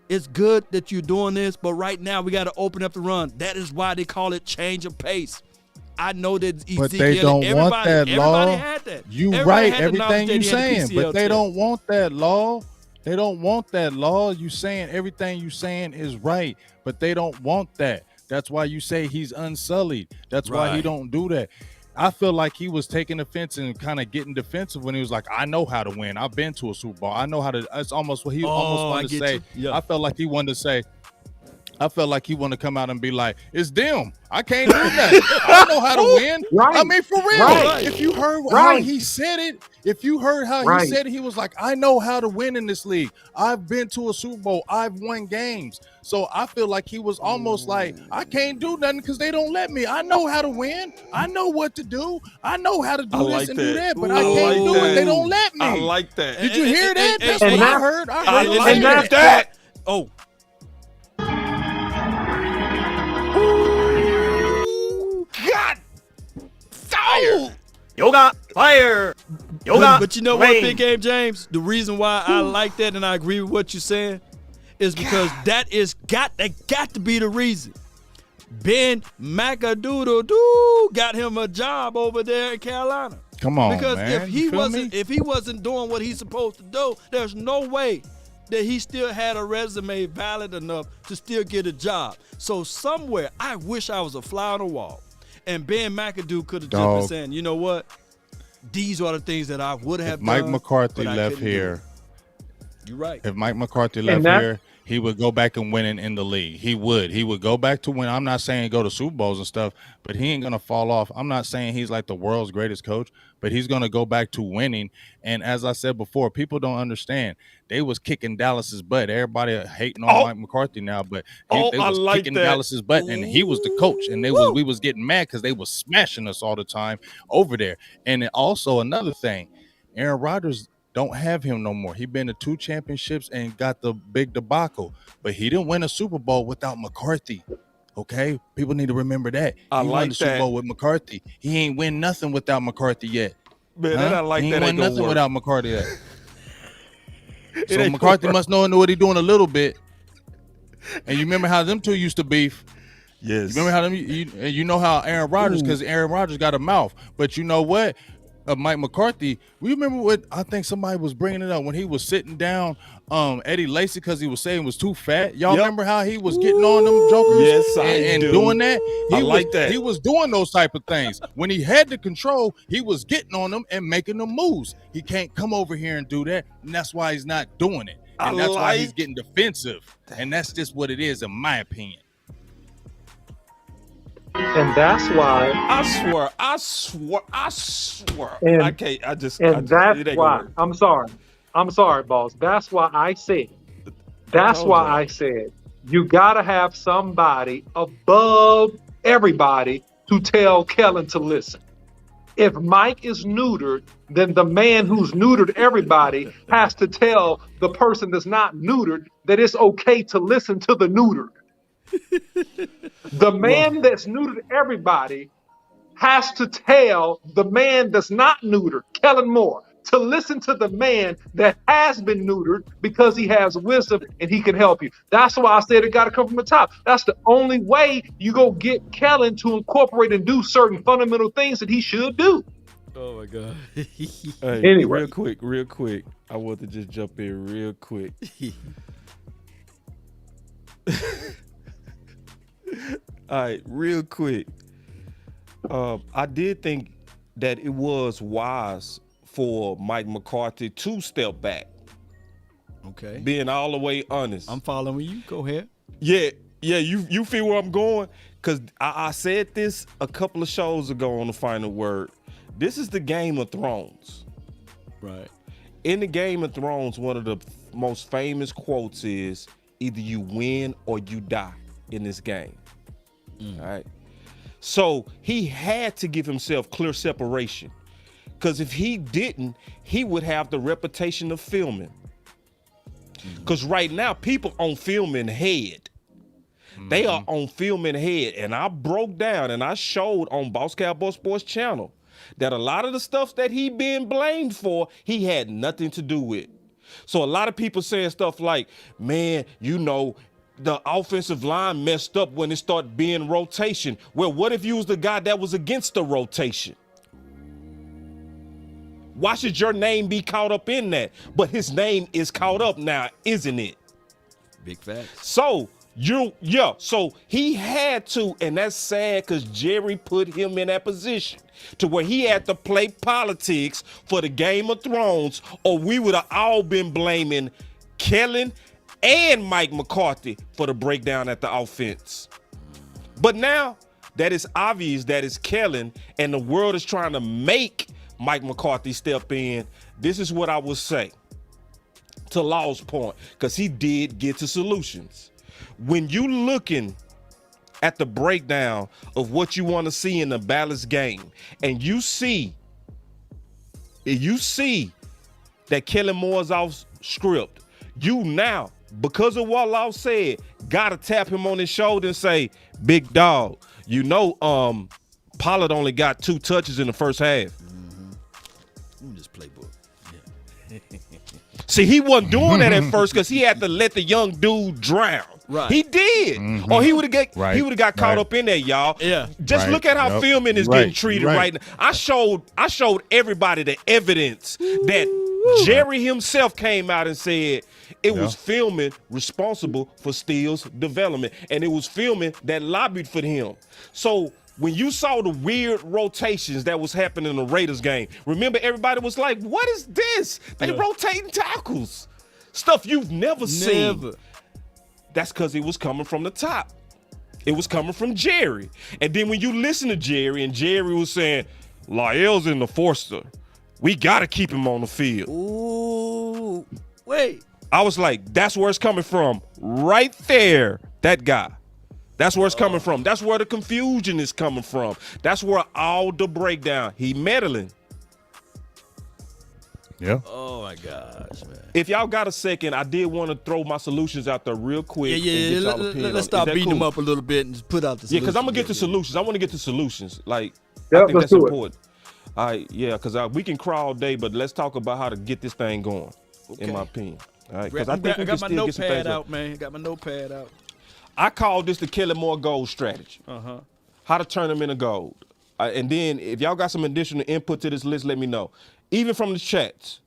it's good that you're doing this, but right now we got to open up the run. That is why they call it change of pace. I know that Ezekiel, but they don't want that law. Everybody had that. You everybody right, everything you saying, but they don't want that law. They don't want that law. You saying everything you saying is right, but they don't want that. That's why you say he's unsullied. That's why he don't do that. I feel like he was taking offense and kind of getting defensive when he was like, I know how to win. I've been to a Super Bowl. I know how to. It's almost what he almost wanted to say. Yeah. I felt like he wanted to say, I felt like he wanted to come out and be like, it's them. I can't do nothing. I know how to win. Right. I mean, for real. Right. If you heard how he said it, he said it, he was like, I know how to win in this league. I've been to a Super Bowl. I've won games. So I feel like he was almost like, I can't do nothing because they don't let me. I know how to win. I know what to do. I know how to do this and do that, but I can't do it. They don't let me. I like that. Did you hear that? That's and what that, I heard. I like that. Oh. God! Fire! Yoga! Fire! Yoga! But you know what, Big Game James? The reason why I like that and I agree with what you're saying is because that got to be the reason. Ben McAdoodle got him a job over there in Carolina. Come on, because man. if he wasn't doing what he's supposed to do, there's no way that he still had a resume valid enough to still get a job. So somewhere, I wish I was a fly on the wall. And Ben McAdoo could have just been saying, you know what? These are the things that I would have done. Mike McCarthy left here. You're right. If Mike McCarthy left here, he would go back and win in the league. He would. He would go back to win. I'm not saying go to Super Bowls and stuff, but he ain't going to fall off. I'm not saying he's like the world's greatest coach, but he's going to go back to winning. And as I said before, people don't understand. They was kicking Dallas's butt. Everybody hating on Mike McCarthy now, but they was like kicking Dallas's butt, and he was the coach. And we was getting mad because they was smashing us all the time over there. And then also another thing, Aaron Rodgers don't have him no more. He been to 2 championships and got the big debacle, but he didn't win a Super Bowl without McCarthy. Okay, people need to remember that. He won the Super Bowl with McCarthy. He ain't win nothing without McCarthy yet. Man, I like he that. He ain't win nothing without McCarthy yet. So McCarthy must know what he doing a little bit. And you remember how them two used to beef? Yes. You remember how them? You know how Aaron Rodgers, because Aaron Rodgers got a mouth, but you know what? Mike McCarthy, we remember what I think somebody was bringing it up when he was sitting down Eddie Lacy because he was saying was too fat. Y'all remember how he was getting on them jokers? Yes, and doing that? He was doing those type of things. When he had the control, he was getting on them and making them moves. He can't come over here and do that, and that's why he's not doing it. And that's why he's getting defensive. And that's just what it is, in my opinion. And that's why I swear. And, I can't. That's why. I'm sorry, boss. That's why I said. That's why I said you gotta have somebody above everybody to tell Kellen to listen. If Mike is neutered, then the man who's neutered everybody has to tell the person that's not neutered that it's okay to listen to the neutered. The man that's neutered everybody has to tell the man that's not neutered, Kellen Moore, to listen to the man that has been neutered because he has wisdom and he can help you. That's why I said it got to come from the top. That's the only way you go get Kellen to incorporate and do certain fundamental things that he should do. Oh, my God. Hey, anyway. Real quick. I want to just jump in real quick. All right, real quick. I did think that it was wise for Mike McCarthy to step back. Okay. Being all the way honest. I'm following you. Go ahead. Yeah, you feel where I'm going? Because I said this a couple of shows ago on The Final Word. This is the Game of Thrones. Right. In the Game of Thrones, one of the most famous quotes is, either you win or you die in this game. All right. So he had to give himself clear separation. Because if he didn't, he would have the reputation of filming. Because right now, people on filming head. They are on filming head. And I broke down and I showed on Boss Cowboy Sports channel that a lot of the stuff that he been blamed for, he had nothing to do with. So a lot of people saying stuff like, man, you know, the offensive line messed up when it started being rotation. Well, what if you was the guy that was against the rotation? Why should your name be caught up in that? But his name is caught up now, isn't it? Big facts. So so he had to, and that's sad because Jerry put him in that position to where he had to play politics for the Game of Thrones, or we would have all been blaming Kellen and Mike McCarthy for the breakdown at the offense. But now that it's obvious that it's Kellen and the world is trying to make Mike McCarthy step in, this is what I would say to Law's point, because he did get to solutions. When you looking at the breakdown of what you want to see in the balanced game, and you see that Kellen Moore's off script, you now, because of what Law said, gotta tap him on his shoulder and say, big dog, you know, Pollard only got 2 touches in the first half. This playbook. Yeah. See, he wasn't doing that at first because he had to let the young dude drown. Right. He did. Or he would have got caught up in there, y'all. Yeah. Just look at how filming is getting treated right now. I showed everybody the evidence that Jerry himself came out and said it was filming responsible for Steele's development, and it was filming that lobbied for him. So when you saw the weird rotations that was happening in the Raiders game, remember everybody was like, what is this? They rotating tackles. Stuff you've never seen. That's because it was coming from the top. It was coming from Jerry. And then when you listen to Jerry, and Jerry was saying, Lael's in the Forster. We got to keep him on the field. Ooh, wait. I was like, that's where it's coming from. Right there, that guy. That's where it's coming from. That's where the confusion is coming from. That's where all the breakdown. He meddling. Yeah. Oh my gosh, man. If y'all got a second, I did want to throw my solutions out there real quick. Yeah. Let's stop beating them up a little bit and just put out the solutions. Yeah, because I'm gonna get to solutions. I want to get to solutions. Like, Yeah, I think let's that's do it. important. All right, yeah, because we can cry all day, but let's talk about how to get this thing going. In my opinion, all right, because I think I we got can my still get some notepad things out, man. Got my notepad out. I call this the Kellen Moore gold strategy. How to turn them into gold. And then if y'all got some additional input to this list, let me know. Even from the chats.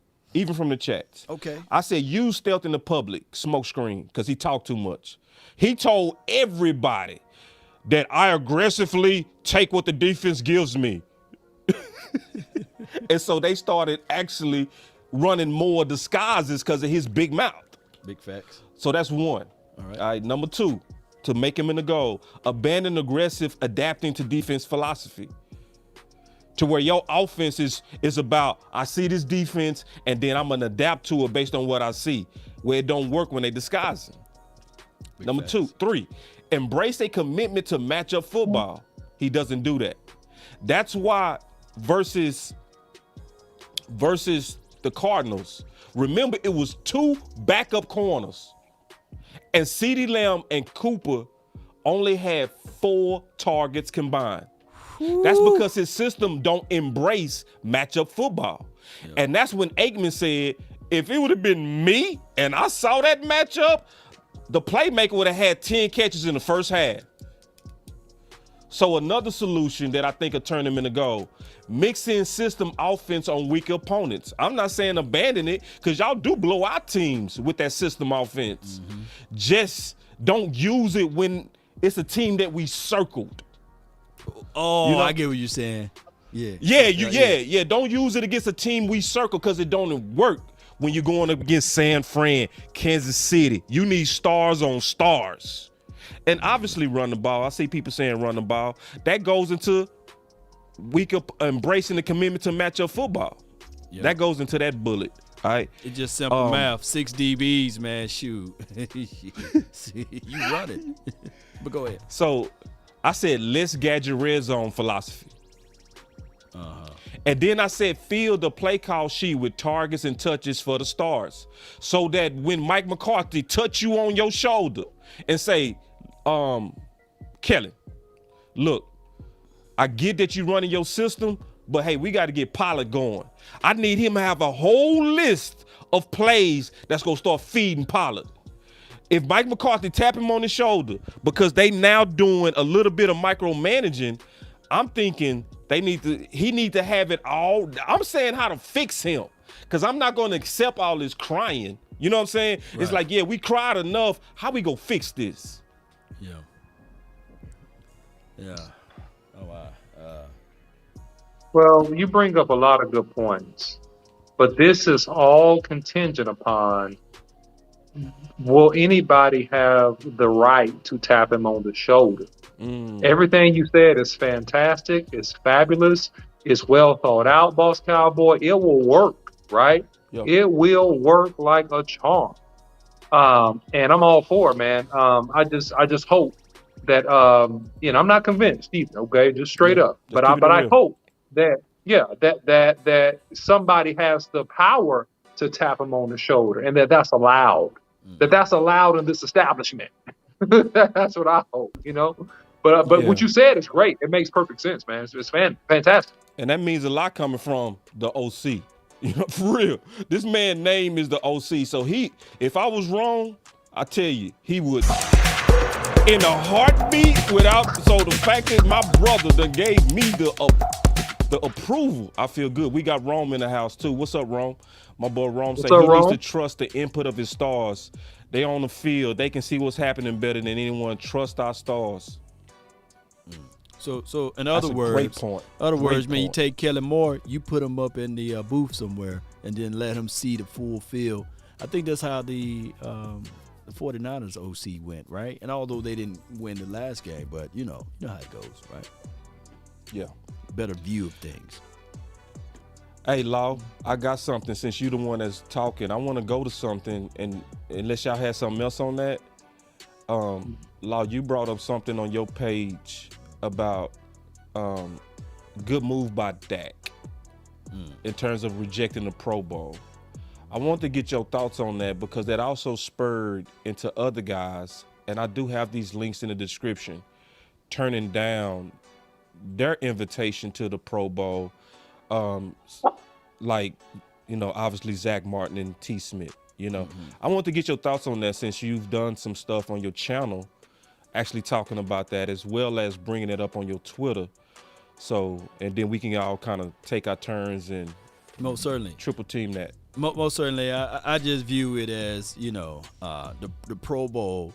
Okay. I said use stealth in the public smoke screen because he talked too much. He told everybody that I aggressively take what the defense gives me. And so they started actually running more disguises because of his big mouth. Big facts. So that's one. All right. Number 2, to make him in the goal, abandon aggressive, adapting to defense philosophy. To where your offense is about, I see this defense, and then I'm going to adapt to it based on what I see, where it don't work when they disguise it. Number 3, embrace a commitment to matchup football. He doesn't do that. That's why versus the Cardinals, remember it was 2 backup corners. And CeeDee Lamb and Cooper only had 4 targets combined. That's because his system don't embrace matchup football. And that's when Aikman said, if it would have been me and I saw that matchup, the playmaker would have had 10 catches in the first half. So another solution that I think will turn him into goal, mix in system offense on weaker opponents. I'm not saying abandon it, because y'all do blow out teams with that system offense. Just don't use it when it's a team that we circled. Oh, I get what you're saying. Yeah. Yeah. Don't use it against a team we circle because it don't work when you're going up against San Fran, Kansas City. You need stars on stars. And obviously run the ball. I see people saying run the ball. That goes into embracing the commitment to matchup football. Yep. That goes into that bullet. All right. It's just simple math. 6 DBs, man. Shoot. You run it. But go ahead. So I said, let's gadget red zone philosophy. And then I said, fill the play call sheet with targets and touches for the stars. So that when Mike McCarthy touch you on your shoulder and say, Kellen, look, I get that you running your system, but hey, we got to get Pollard going. I need him to have a whole list of plays that's going to start feeding Pollard. If Mike McCarthy tap him on the shoulder because they now doing a little bit of micromanaging, I'm thinking he need to have it all. I'm saying how to fix him because I'm not going to accept all this crying. You know what I'm saying? Right. It's like, yeah, we cried enough. How we go fix this? Yeah. Oh, wow. Well, you bring up a lot of good points, but this is all contingent upon, will anybody have the right to tap him on the shoulder? Everything you said is fantastic. It's fabulous. It's well thought out, Boss Cowboy. It will work, right? Yep. It will work like a charm. And I'm all for it, man. I just hope that, I'm not convinced either, okay? Just straight up. But I hope that, that somebody has the power to tap him on the shoulder and that's allowed. That's allowed in this establishment. That's what I hope, But what you said is great. It makes perfect sense, man. It's fantastic. And that means a lot coming from the OC. For real. This man's name is the OC. So if I was wrong, I tell you, he would in a heartbeat so the fact that my brother that gave me the approval, I feel good. We got Rome in the house too. What's up, Rome? My boy Rome said he needs to trust the input of his stars. They on the field. They can see what's happening better than anyone. Trust our stars. So in other words, man, you take Kellen Moore, you put him up in the booth somewhere, and then let him see the full field. I think that's how the 49ers OC went, right? And although they didn't win the last game, but you know how it goes, right? Yeah. Better view of things. Hey, Law, I got something. Since you the one that's talking, I want to go to something, and unless y'all had something else on that, Law, you brought up something on your page about good move by Dak in terms of rejecting the Pro Bowl. I want to get your thoughts on that because that also spurred into other guys, and I do have these links in the description, turning down their invitation to the Pro Bowl, obviously Zach Martin and T. Smith. I want to get your thoughts on that since you've done some stuff on your channel actually talking about that as well as bringing it up on your Twitter. So, and then we can all kind of take our turns and most certainly triple team that. Most certainly. I just view it as, the Pro Bowl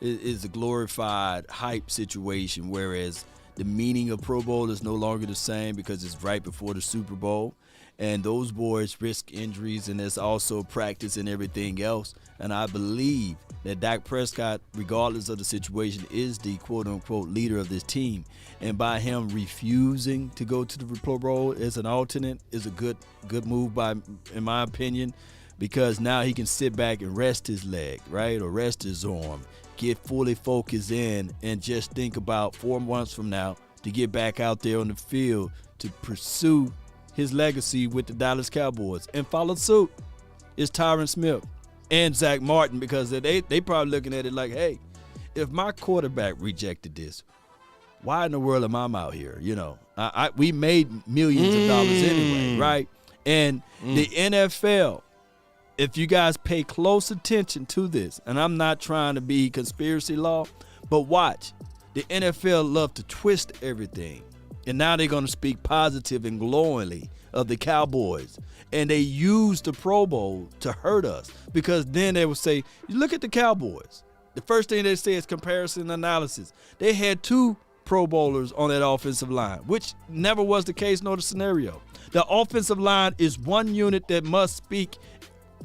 is a glorified hype situation, whereas the meaning of Pro Bowl is no longer the same because it's right before the Super Bowl. And those boys risk injuries, and there's also practice and everything else. And I believe that Dak Prescott, regardless of the situation, is the quote-unquote leader of this team. And by him refusing to go to the Pro Bowl as an alternate is a good move, in my opinion, because now he can sit back and rest his leg, right, or rest his arm, get fully focused in, and just think about 4 months from now to get back out there on the field to pursue his legacy with the Dallas Cowboys. And follow suit is Tyron Smith and Zach Martin, because they probably looking at it like, hey, if my quarterback rejected this, why in the world am I out here? We made millions of dollars anyway, right? And the NFL, if you guys pay close attention to this, and I'm not trying to be conspiracy law, but watch, the NFL love to twist everything. And now they're going to speak positive and glowingly of the Cowboys. And they use the Pro Bowl to hurt us, because then they will say, look at the Cowboys. The first thing they say is comparison analysis. They had 2 Pro Bowlers on that offensive line, which never was the case nor the scenario. The offensive line is one unit that must speak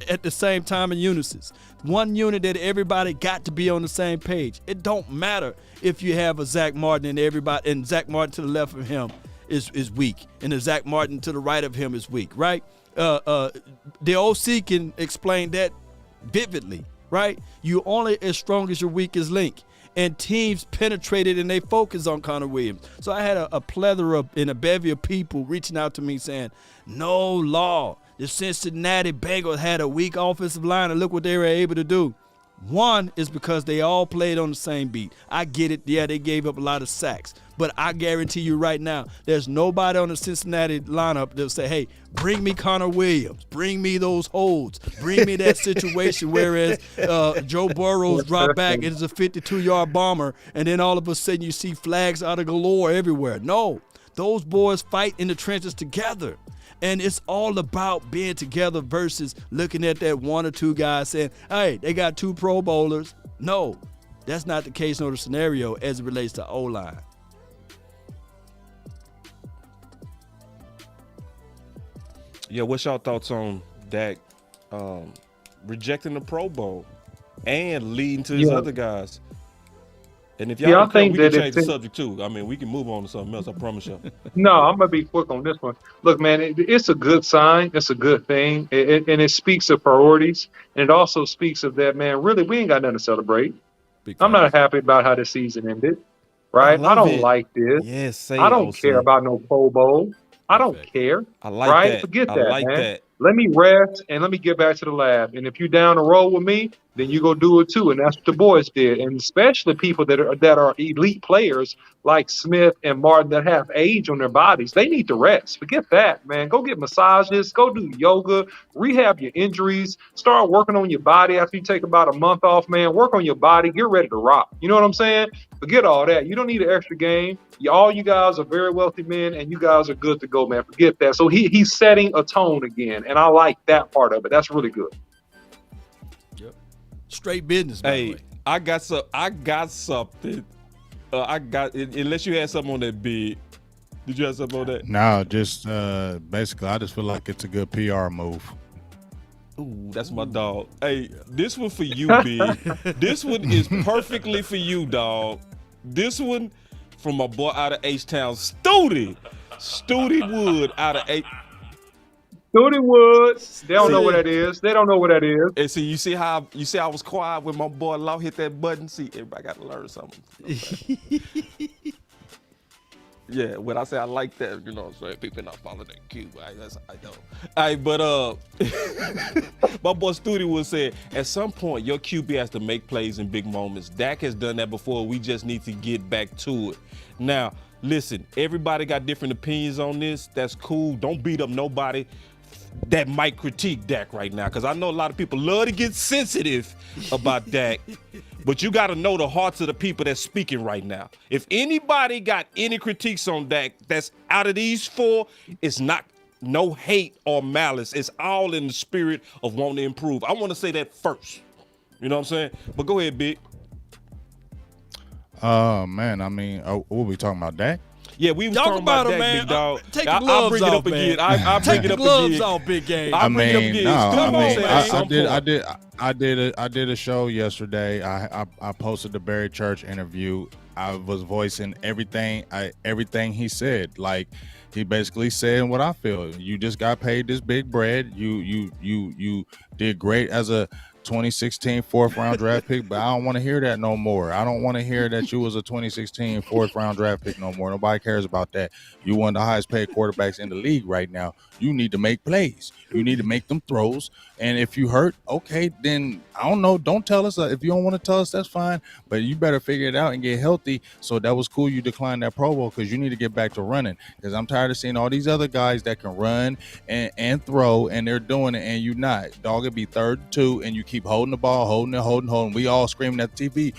at the same time in unison. One unit that everybody got to be on the same page. It don't matter if you have a Zach Martin and Zach Martin to the left of him is weak, and the Zach Martin to the right of him is weak, right? The OC can explain that vividly, right? You're only as strong as your weakest link. and teams penetrated and they focused on Connor Williams. So I had a plethora and a bevy of people reaching out to me saying, no law. The Cincinnati Bengals had a weak offensive line, and look what they were able to do. One is because they all played on the same beat. I get it. Yeah, they gave up a lot of sacks. But I guarantee you right now, there's nobody on the Cincinnati lineup that'll say, hey, bring me Connor Williams. Bring me those holds. Bring me that situation whereas Joe Burrow's drop back and it's a 52-yard bomber, and then all of a sudden you see flags out of galore everywhere. No, those boys fight in the trenches together. And it's all about being together versus looking at that one or two guys saying, hey, they got 2 Pro Bowlers. No, that's not the case nor the scenario as it relates to O-line. Yeah, what's y'all thoughts on Dak rejecting the Pro Bowl and leading to his other guys? And if y'all don't care, we can change the subject too. I mean, we can move on to something else, I promise you. No, I'm going to be quick on this one. Look, man, it's a good sign. It's a good thing. And it speaks of priorities. And it also speaks of that, man, really, we ain't got nothing to celebrate. I'm not happy about how the season ended, right? I don't like this. Yes, I don't care about no Pro Bowl. I don't care. I like right? that. Forget that, I like man. that. Let me rest and let me get back to the lab. And if you down the road with me, then you go do it too. And that's what the boys did. And especially people that are elite players like Smith and Martin that have age on their bodies. They need to rest. Forget that, man. Go get massages. Go do yoga. Rehab your injuries. Start working on your body after you take about a month off, man. Work on your body. Get ready to rock. You know what I'm saying? Forget all that. You don't need an extra game. All you guys are very wealthy men, and you guys are good to go, man. Forget that. So he's setting a tone again, and I like that part of it. That's really good. Yep. Straight business, by the way. I got something. Unless you had something on that big. Did you have something on that? No, just basically, I just feel like it's a good PR move. Ooh, that's my dog. Hey, this one for you, B. This one is perfectly for you, dog. This one from my boy out of H-Town, Studi Wood out of H. Studi Wood. They don't know what that is. They don't know what that is. And see, you see how I was quiet when my boy Law hit that button. See, everybody got to learn something. Yeah, when I say I like that, you know what I'm saying? People not following that cue. I know. All right, but my boy Studi would say, at some point, your QB has to make plays in big moments. Dak has done that before. We just need to get back to it. Now, listen, everybody got different opinions on this. That's cool. Don't beat up nobody that might critique Dak right now, because I know a lot of people love to get sensitive about Dak. But you got to know the hearts of the people that's speaking right now. If anybody got any critiques on Dak that's out of these 4, it's not no hate or malice. It's all in the spirit of wanting to improve. I want to say that first. You know what I'm saying? But go ahead, Big. Man, I mean, what we talking about, Dak? Yeah, we was talking about him, Dak, man. big dog. Take the gloves bring it off, up man. again. I bring it up again. Take the gloves off, big game. I bring it up again. I did a show yesterday. I posted the Barry Church interview. I was voicing everything he said. Like, he basically said what I feel. You just got paid this big bread. You did great as a 2016 4th-round draft pick, but I don't want to hear that no more. I don't want to hear that you was a 2016 4th-round draft pick no more. Nobody cares about that. You one of the highest paid quarterbacks in the league right now. You need to make plays. You need to make them throws. And if you hurt, okay, then I don't know. Don't tell us. If you don't want to tell us, that's fine. But you better figure it out and get healthy. So that was cool. You declined that Pro Bowl because you need to get back to running. Because I'm tired of seeing all these other guys that can run and throw, and they're doing it, and you not. Dog, it'd be 3rd and 2, and you keep holding the ball, holding. We all screaming at the TV,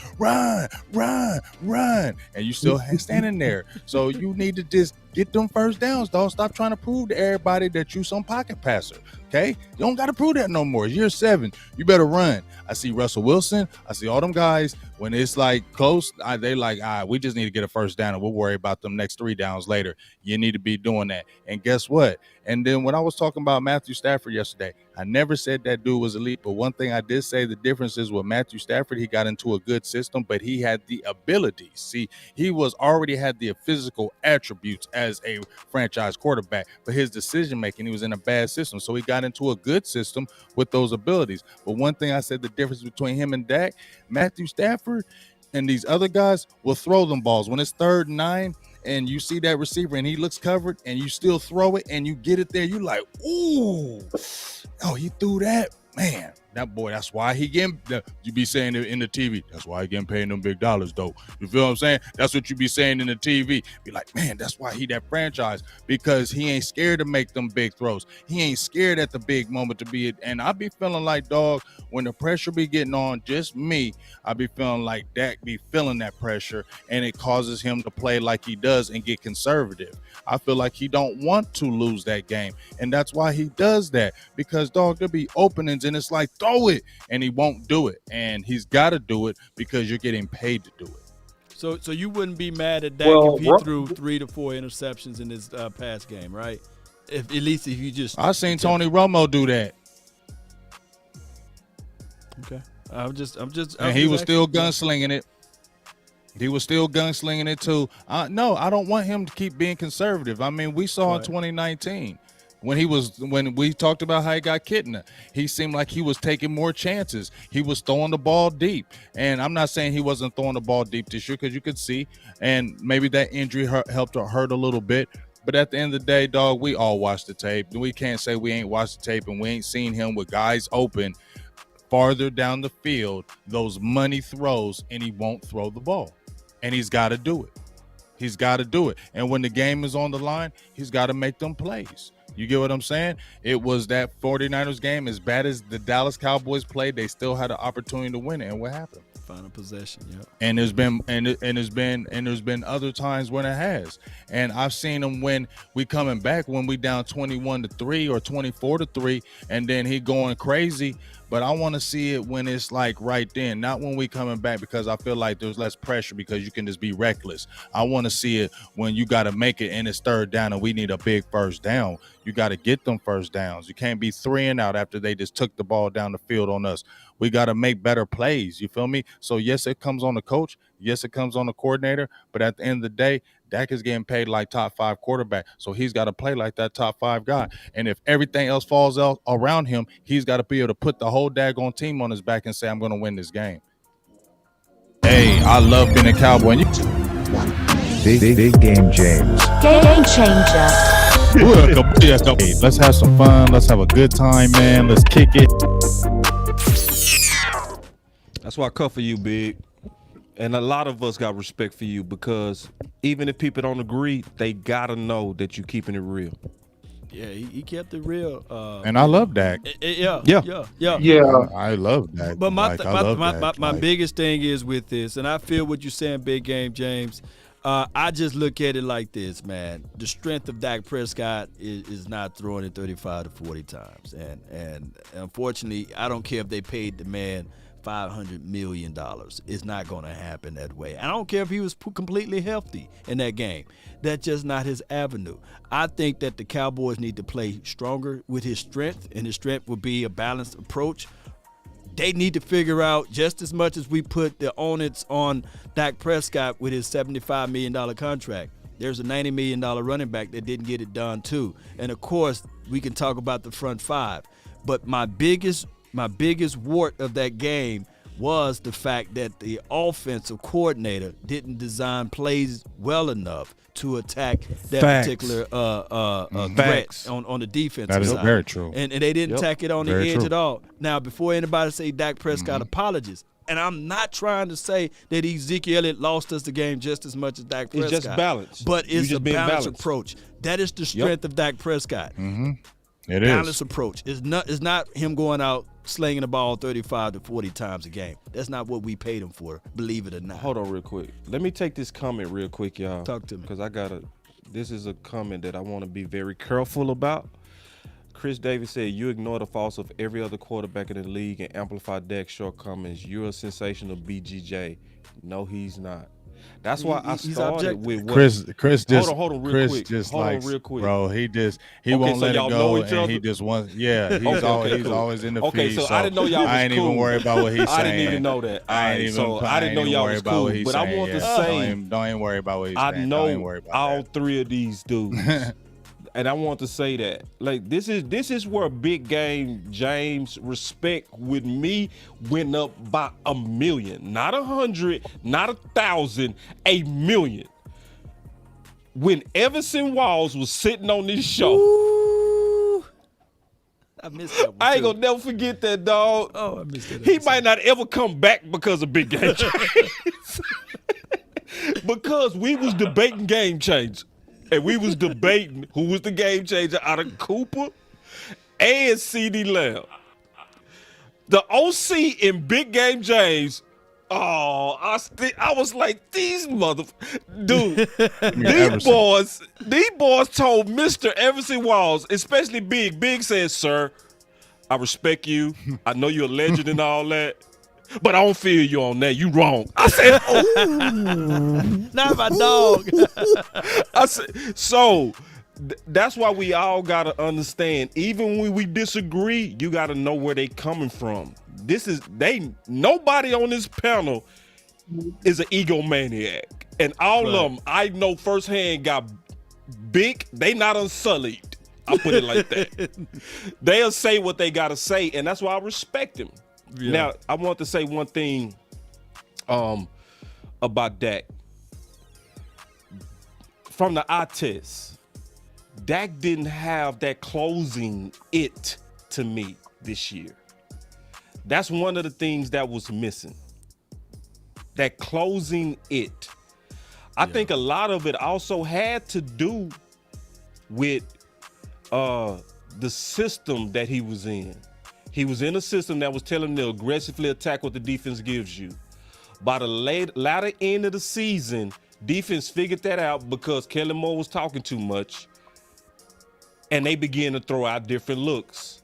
run, and you still standing there. So you need to just get them first downs, dog. Stop trying to prove to everybody that you some pocket passer. Okay? You don't got to prove that no more. It's year 7. You better run. I see Russell Wilson. I see all them guys. When it's like close, they like, we just need to get a first down and we'll worry about them next 3 downs later. You need to be doing that. And guess what? And then when I was talking about Matthew Stafford yesterday, I never said that dude was elite. But one thing I did say, the difference is with Matthew Stafford, he got into a good system, but he had the abilities. See, he already had the physical attributes as a franchise quarterback, but his decision making, he was in a bad system. So he got into a good system with those abilities. But one thing I said, the difference between him and Dak, Matthew Stafford, And these other guys will throw them balls. When it's 3rd and 9 and you see that receiver and he looks covered and you still throw it and you get it there, you like, ooh, oh, he threw that. Man, that boy, that's why he getting, you be saying it in the TV, that's why he getting paid them big dollars, though. You feel what I'm saying? That's what you be saying in the TV. Be like, man, that's why he that franchise, because he ain't scared to make them big throws. He ain't scared at the big moment to be it. And I be feeling like, dog, when the pressure be getting on, just me, I be feeling like Dak be feeling that pressure, and it causes him to play like he does and get conservative. I feel like he don't want to lose that game, and that's why he does that, because, dog, there'll be openings and it's like, throw it, and he won't do it, and he's got to do it because you're getting paid to do it. So you wouldn't be mad at Dak if he threw 3 to 4 interceptions in his past game, right? At least if you just. I seen Tony Romo do that. Okay, I'm just. And he was still gunslinging it. He was still gunslinging it too. No, I don't want him to keep being conservative. I mean, we saw in 2019 when we talked about how he got kidnapped, he seemed like he was taking more chances. He was throwing the ball deep. And I'm not saying he wasn't throwing the ball deep this year, because you could see, and maybe that injury helped hurt a little bit. But at the end of the day, dog, we all watched the tape. We can't say we ain't watched the tape and we ain't seen him with guys open farther down the field, those money throws, and he won't throw the ball. And he's got to do it. He's got to do it. And when the game is on the line, he's got to make them plays. You get what I'm saying? It was that 49ers game, as bad as the Dallas Cowboys played, they still had an opportunity to win it. And what happened? Final possession, yeah. And there's been other times when it has. And I've seen him when we coming back, when we down 21-3 or 24-3, and then he going crazy. But I want to see it when it's like right then, not when we coming back, because I feel like there's less pressure because you can just be reckless. I want to see it when you got to make it and it's 3rd down and we need a big first down. You got to get them first downs. You can't be 3 and out after they just took the ball down the field on us. We got to make better plays. You feel me? So, yes, it comes on the coach. Yes, it comes on the coordinator. But at the end of the day, Dak is getting paid like top 5 quarterback. So he's got to play like that top 5 guy. And if everything else falls out around him, he's got to be able to put the whole daggone team on his back and say, I'm going to win this game. Hey, I love being a Cowboy. Big game James. Game changer. Hey, let's have some fun. Let's have a good time, man. Let's kick it. That's why I cut for you, Big. And a lot of us got respect for you, because even if people don't agree, they got to know that you keeping it real. Yeah, he kept it real. And I love Dak. Yeah. I love Dak. But my biggest thing is with this, and I feel what you're saying, Big Game James. I just look at it like this, man. The strength of Dak Prescott is not throwing it 35 to 40 times. And unfortunately, I don't care if they paid the man $500 million. It's not going to happen that way. I don't care if he was completely healthy in that game. That's just not his avenue. I think that the Cowboys need to play stronger with his strength, and his strength would be a balanced approach. They need to figure out, just as much as we put the onus on Dak Prescott with his $75 million contract, there's a $90 million running back that didn't get it done too. And of course, we can talk about the front 5. But my biggest wart of that game was the fact that the offensive coordinator didn't design plays well enough to attack that particular threat on the defensive side. That is very true. And they didn't tack it on the edge at all. Now, before anybody say Dak Prescott apologies, and I'm not trying to say that Ezekiel Elliott lost us the game just as much as Dak Prescott. It's just balance. But it's a balanced approach. That is the strength of Dak Prescott. Mm-hmm. It balanced is. approach. It's not him going out slinging the ball 35 to 40 times a game. That's not what we paid him for, believe it or not. Hold on real quick. Let me take this comment real quick, y'all. Talk to me. Because this is a comment that I want to be very careful about. Chris Davis said, you ignore the faults of every other quarterback in the league and amplify Dak's shortcomings. You're a sensational BGJ. No, he's not. That's why I started with what Chris just hold on real Chris quick. just Hold on likes, real quick. bro. He won't let it go, and other? he just wants. Yeah, he's always in the feed. Okay, so I didn't know y'all was I ain't cool. even worried about what he's saying. I didn't even know that. I ain't didn't know y'all was cool. But I want to say, don't even worry about what he's saying. I know all 3 of these dudes. and I want to say that, like, this is where big game James respect with me went up by 1,000,000, not 100, not 1,000, 1,000,000. When Everson Walls was sitting on this show. Ooh, I missed that one. I ain't gonna never forget that, dog. Oh, I missed that. He might not ever come back because of big game James. Because we was debating game changer. And we was debating who was the game changer out of Cooper and CeeDee Lamb. The OC in Big Game James, I was like, these dude, these boys told Mr. Everson Walls, especially Big. Big says, sir, I respect you. I know you're a legend and all that, but I don't feel you on that. You wrong. I said, oh. Not my dog. I said, so that's why we all got to understand, even when we disagree, you got to know where they coming from. Nobody on this panel is an egomaniac. And all of them, I know firsthand, got big. They not unsullied. I'll put it like that. They'll say what they got to say, and that's why I respect them. Yeah. Now, I want to say one thing about Dak. From the eye test, Dak didn't have that closing it to me this year. That's one of the things that was missing. That closing it. I think a lot of it also had to do with the system that he was in. He was in a system that was telling him to aggressively attack what the defense gives you. By the latter end of the season, defense figured that out because Kellen Moore was talking too much, and they began to throw out different looks.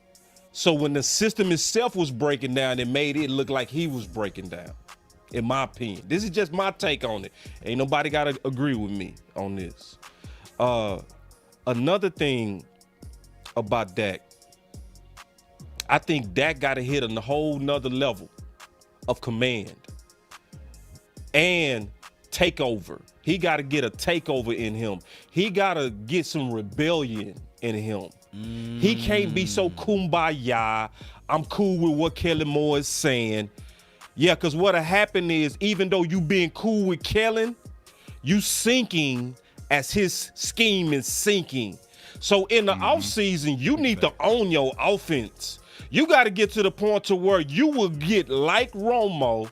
So when the system itself was breaking down, it made it look like he was breaking down, in my opinion. This is just my take on it. Ain't nobody got to agree with me on this. Another thing about Dak, I think Dak got to hit a whole nother level of command and takeover. He got to get a takeover in him. He got to get some rebellion in him. He can't be so kumbaya. I'm cool with what Kellen Moore is saying. Yeah, because what'll happen is, even though you being cool with Kellen, you sinking as his scheme is sinking. So in the offseason, you need to own your offense. You got to get to the point to where you will get like Romo.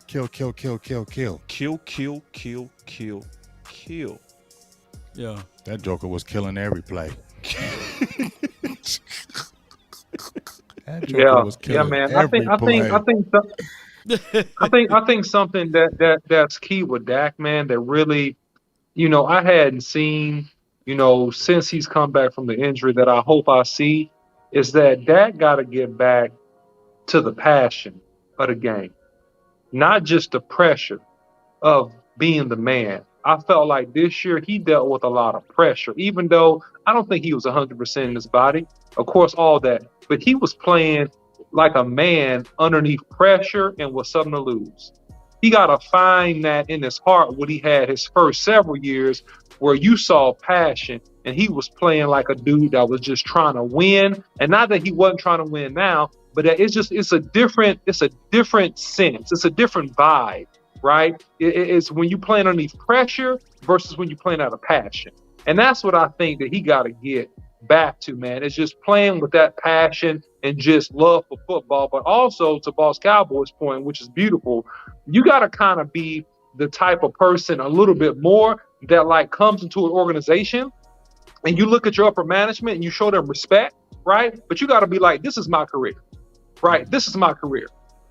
Kill. Kill. Yeah. That joker was killing every play. That joker was killing man. every play. I think something that's key with Dak, man, that really, I hadn't seen, since he's come back from the injury, that I hope I see, is that Dak got to get back to the passion of the game, not just the pressure of being the man. I felt like this year he dealt with a lot of pressure, even though I don't think he was 100% in his body. Of course, all that. But he was playing like a man underneath pressure and with something to lose. He got to find that in his heart when he had his first several years where you saw passion and he was playing like a dude that was just trying to win. And not that he wasn't trying to win now, but that it's a different sense. It's a different vibe. Right? It's when you playing underneath pressure versus when you playing out of passion. And that's what I think that he got to get back to, man. It's just playing with that passion and just love for football. But also, to Boss Cowboys' point, which is beautiful, you got to kind of be the type of person a little bit more that like comes into an organization and you look at your upper management and you show them respect, right? But you got to be like, this is my career, right? This is my career.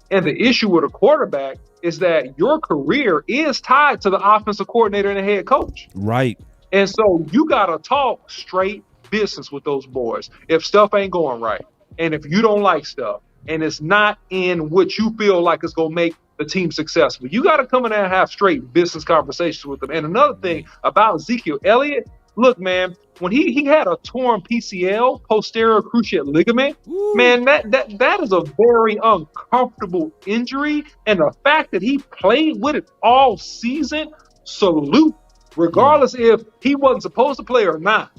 And the issue with a quarterback is that your career is tied to the offensive coordinator and the head coach. Right. And so you got to talk straight business with those boys if stuff ain't going right. And if you don't like stuff and it's not in what you feel like is going to make the team successful, you got to come in there and have straight business conversations with them. And another thing about Ezekiel Elliott, look, man, when he had a torn PCL, posterior cruciate ligament, man, that is a very uncomfortable injury. And the fact that he played with it all season, salute regardless if he wasn't supposed to play or not.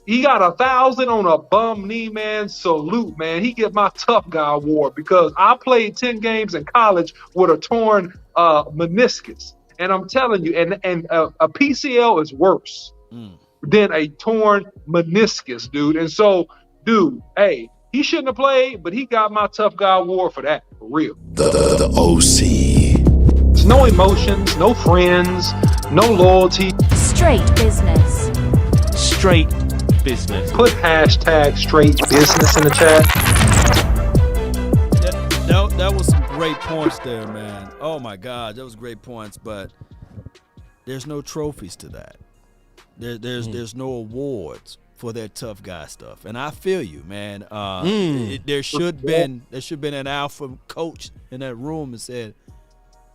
He got 1,000 on a bum knee, man. Salute, man. He get my tough guy award because I played 10 games in college with a torn meniscus, and I'm telling you, and a PCL is worse than a torn meniscus, dude. And so, dude, hey, he shouldn't have played, but he got my tough guy award for that, for real. The OC. There's no emotions, no friends, no loyalty. Straight business. Straight business. Put hashtag straight business in the chat. That was some great points there, man. Oh my God, that was great points. But there's no trophies to that. There's no awards for that tough guy stuff. And I feel you, man. There should been an alpha coach in that room and said,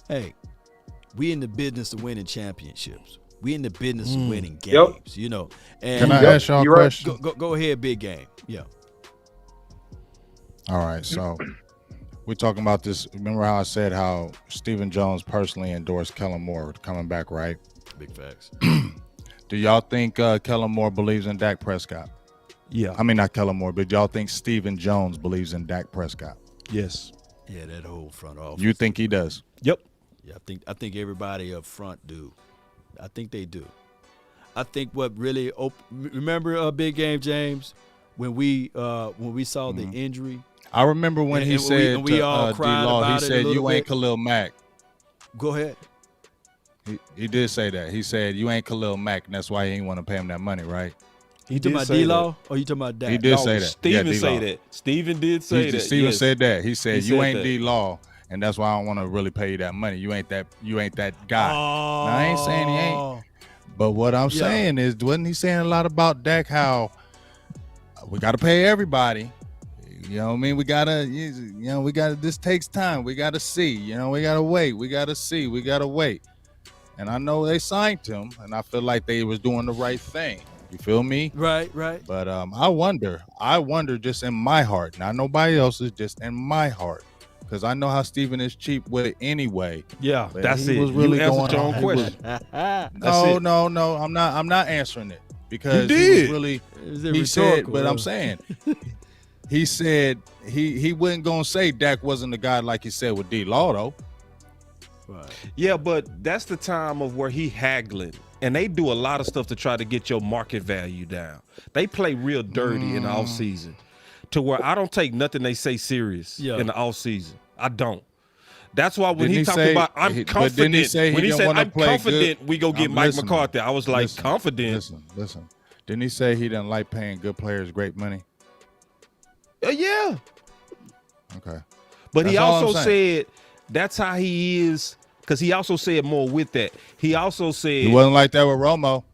"Hey, we in the business of winning championships. We in the business of winning games, you know." And Can I ask y'all a question? Go ahead, big game. Yeah. All right, so we're talking about this. Remember how I said how Stephen Jones personally endorsed Kellen Moore coming back, right? Big facts. Do y'all think Kellen Moore believes in Dak Prescott? Yeah. I mean, not Kellen Moore, but y'all think Stephen Jones believes in Dak Prescott? Yes. Yeah, that whole front office. You think he does? Yep. Yeah, I think everybody up front do. I think they do. I think what really remember a big game, James, when we saw the injury. I remember when he said we all to cried D-Law, about he it a said, little "You ain't bit." Khalil Mack." Go ahead. He did say that. He said, "You ain't Khalil Mack," and that's why he ain't want to pay him that money, right? You talking about D-Law or you talking about Dak? He did say that. Steven D-Law. say that. Steven did say that. Steven yes. said that. He said, He "You said ain't that. D-Law, and that's why I don't want to really pay you that money. You ain't that guy." Oh. Now, I ain't saying he ain't. But what I'm saying is, wasn't he saying a lot about Dak, how we got to pay everybody? You know what I mean? We got to, this takes time. We got to see, we got to wait. We got to see. We got to wait. And I know they signed him, and I feel like they was doing the right thing. You feel me? Right. But I wonder just in my heart, not nobody else's, just in my heart. Because I know how Steven is cheap with it anyway. Yeah, But that's he it. was really you answered going your on. own He was- question. No. I'm not answering it because You he was did. really. Is it He said, rhetorical, but huh? I'm saying, he said he wasn't gonna say Dak wasn't the guy like he said with D-Law though. Right. Yeah, but that's the time of where he haggling. And they do a lot of stuff to try to get your market value down. They play real dirty in the offseason to where I don't take nothing they say serious in the offseason. I don't. That's why when Didn't he he talked say- about I'm but confident, didn't he say he when he didn't said wanna I'm play confident good? we go get I'm Mike listening. McCarthy, I was like confident. Listen. Didn't he say he didn't like paying good players great money? Yeah. Okay. But he That's all I'm also saying. said that's how he is, because he also said more with that. He also said He wasn't like that with Romo.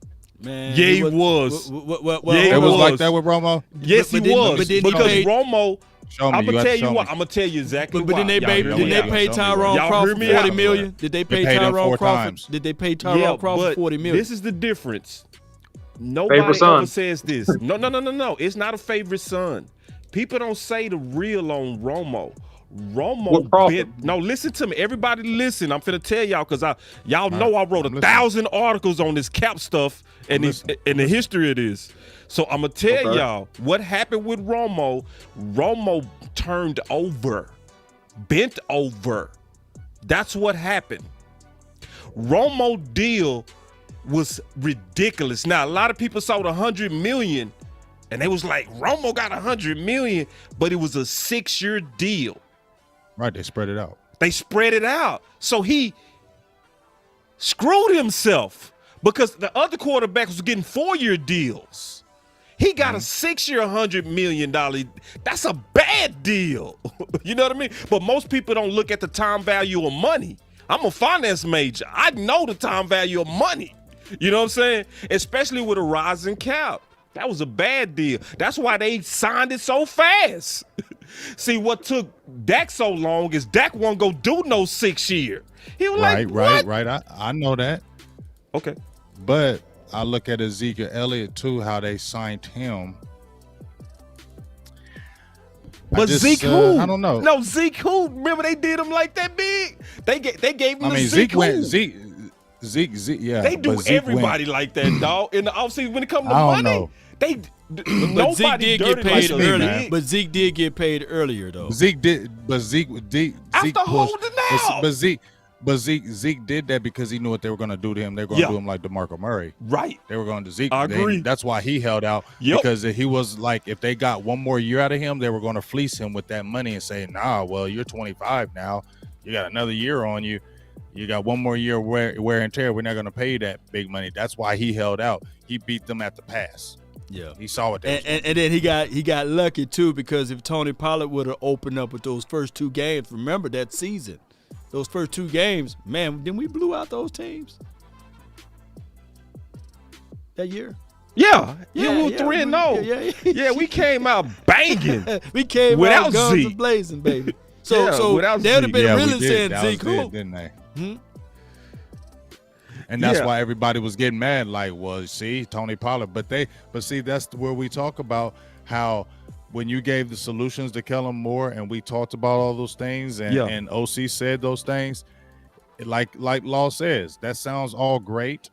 Man, Yeah, he was. Well, Yeah, he It hold was on. like that with Romo. yes, But he then- was. but then he because paid- Romo, Show me. I'm You gonna have tell to you show what. me. I'm gonna tell you exactly But why. didn't they Y'all pay? hear me Didn't they out. pay Show me Tyrone Y'all Crawford hear me 40 out. million? Did they pay paid him Tyrone 4 Crawford? times. Did they pay Tyrone Crawford but 40 million? this is the difference. Nobody Favorite son. ever says this. No. It's not a favorite son. People don't say the real on Romo. What profit? No, listen to me. Everybody listen. I'm finna tell y'all because y'all know I wrote 1,000 articles on this cap stuff and the history of this. So I'm gonna tell y'all what happened with Romo. Romo turned over, bent over. That's what happened. Romo deal was ridiculous. Now a lot of people saw the $100 million, and they was like, Romo got $100 million, but it was a 6-year deal. Right, they spread it out. They spread it out. So he screwed himself because the other quarterbacks was getting 4-year deals. He got a 6-year, $100 million. That's a bad deal. You know what I mean? But most people don't look at the time value of money. I'm a finance major. I know the time value of money. You know what I'm saying? Especially with a rising cap. That was a bad deal. That's why they signed it so fast. See, what took Dak so long is Dak won't go do no 6-year. He was like, what? Right. I know that. Okay. But I look at Ezekiel Elliott too, how they signed him. But Zeke who? I don't know. No, Zeke who? Remember they did him like that big? They gave him I the mean, Zeke who? yeah. They do but Zeke everybody like that, dog. In the offseason, when it comes to I money, don't know. But nobody Zeke did get dirty paid like early. Zeke. But Zeke did get paid earlier, though. Zeke After pushed, holding out. but Zeke did that because he knew what they were going to do to him. They were going to do him like DeMarco Murray. Right. They were going to Zeke. I agree. That's why he held out. Because he was like, if they got one more year out of him, they were going to fleece him with that money and say, nah, well, you're 25 now. You got another year on you. You got one more year wear and tear. We're not going to pay you that big money. That's why he held out. He beat them at the pass. Yeah, he saw what they and then he got lucky too, because if Tony Pollard would have opened up with those first 2 games, remember that season, those first 2 games, man, then we blew out those teams that year. Yeah, we were 3-0. Yeah, we came out banging. We came without out guns Zeke. blazing, baby. So without they would have been Yeah, really we did. saying That was Zeke, it, didn't they? Hmm? And that's why everybody was getting mad. Like, well, see, Tony Pollard. But see, that's where we talk about how when you gave the solutions to Kellen Moore and we talked about all those things and OC said those things, like Law says, that sounds all great,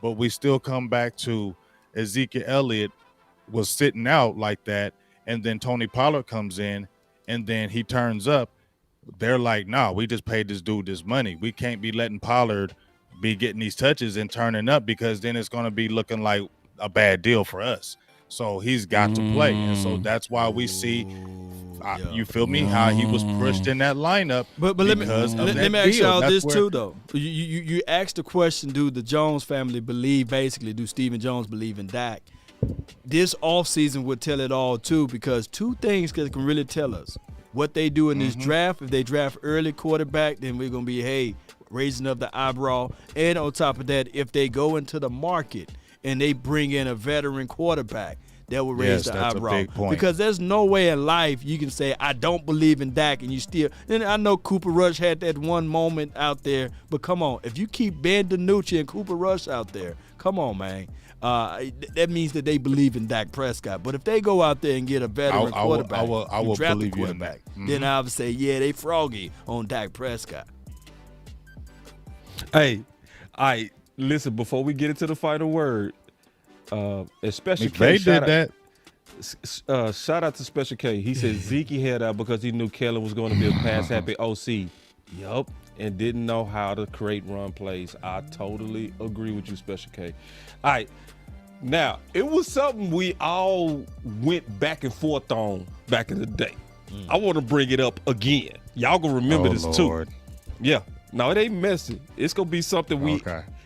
but we still come back to Ezekiel Elliott was sitting out like that, and then Tony Pollard comes in, and then he turns up. They're like, nah, we just paid this dude this money. We can't be letting Pollard be getting these touches and turning up, because then it's going to be looking like a bad deal for us. So he's got to play. And so that's why we see, you feel me, how he was pushed in that lineup. But let me ask y'all this too, though. You asked the question, do the Jones family believe, basically, do Stephen Jones believe in Dak? This offseason would tell it all, too, because 2 things can really tell us. What they do in this draft, if they draft early quarterback, then we're going to be, hey, raising up the eyebrow. And on top of that, if they go into the market and they bring in a veteran quarterback, that will raise the eyebrow. A big point. Because there's no way in life you can say, I don't believe in Dak, and you still – and I know Cooper Rush had that one moment out there, but come on. If you keep Ben DiNucci and Cooper Rush out there, come on, man. That means that they believe in Dak Prescott. But if they go out there and get a veteran quarterback, I will draft believe the quarterback, you in that. then I would say, yeah, they froggy on Dak Prescott. Hey, listen, before we get into the final word, Special K, did that. Shout out to Special K. He said Zeke held out because he knew Kellen was going to be a pass-happy OC. Yup, and didn't know how to create run plays. I totally agree with you, Special K. All right, now, it was something we all went back and forth on back in the day. I want to bring it up again. Y'all going to remember this Lord. too. Yeah. No, it ain't messy. It's going to be something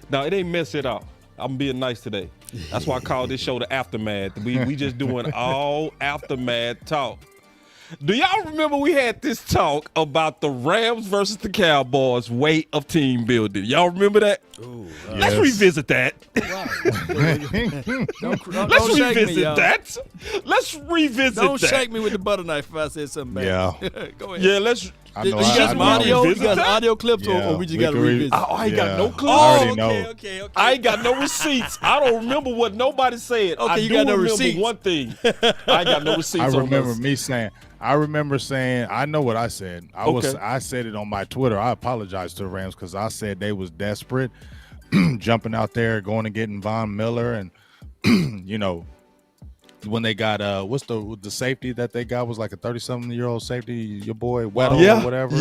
No, it ain't messy at all. I'm being nice today. That's why I call this show the Aftermath. We just doing all aftermath talk. Do y'all remember we had this talk about the Rams versus the Cowboys way of team building? Y'all remember that? Ooh, Let's revisit that. Let's revisit that. Let's revisit that. Don't shake me with the butter knife if I said something bad. Yeah. Go ahead. Yeah, let's. I know. You got some audio? You got some audio clips, Yeah, or we just we got to can revisit? I ain't got no clue. I already know. Okay. I ain't got no receipts. I don't remember what nobody said. Okay, I you do got no remember receipts. one thing. I ain't got no receipts. I remember on me saying. I remember saying. I know what I said. Okay. I said it on my Twitter. I apologize to the Rams because I said they was desperate, jumping out there, going and getting Von Miller, and you know, when they got what's the safety that they got was like a 37-year-old safety, your boy Weddle or whatever.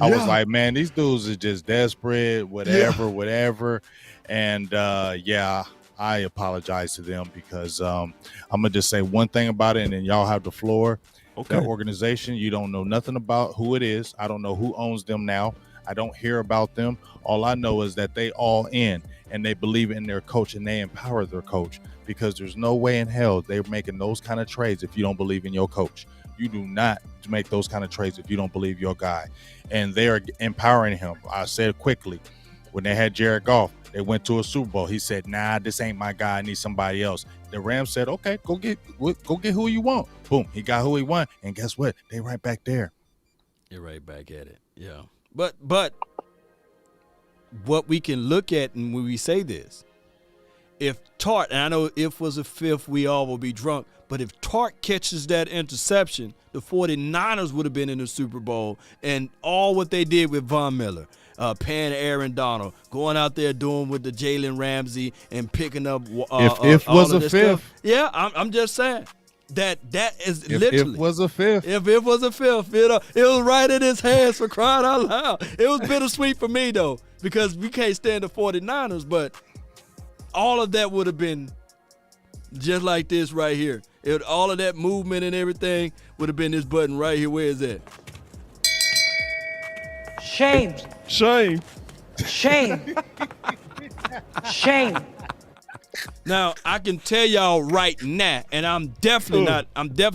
I was like, man, these dudes is just desperate, whatever. And I apologize to them because I'm gonna just say one thing about it, and then y'all have the floor. Okay. That organization, you don't know nothing about who it is. I don't know who owns them now. I don't hear about them. All I know is that they all in and they believe in their coach and they empower their coach, because there's no way in hell they're making those kind of trades if you don't believe in your coach. You do not make those kind of trades if you don't believe your guy. And they are empowering him. I said quickly, when they had Jared Goff, they went to a Super Bowl. He said, nah, this ain't my guy. I need somebody else. The Rams said, okay, go get who you want. Boom, he got who he want. And guess what? They right back there. You're right back at it. Yeah. But what we can look at, and when we say this, if Tart, and I know if was a fifth, we all will be drunk, but if Tart catches that interception, the 49ers would have been in the Super Bowl, and all what they did with Von Miller, paying Aaron Donald, going out there doing with the Jalen Ramsey and picking up if all was of a this fifth. stuff. Yeah, I'm just saying that is If literally. it was a fifth. If it was a fifth, it was right in his hands for crying out loud. It was bittersweet for me, though, because we can't stand the 49ers, but all of that would have been just like this right here. All of that movement and everything would have been this button right here. Where is that? Shame. Shame. Shame. Shame. Now I can tell y'all right now, and I'm definitely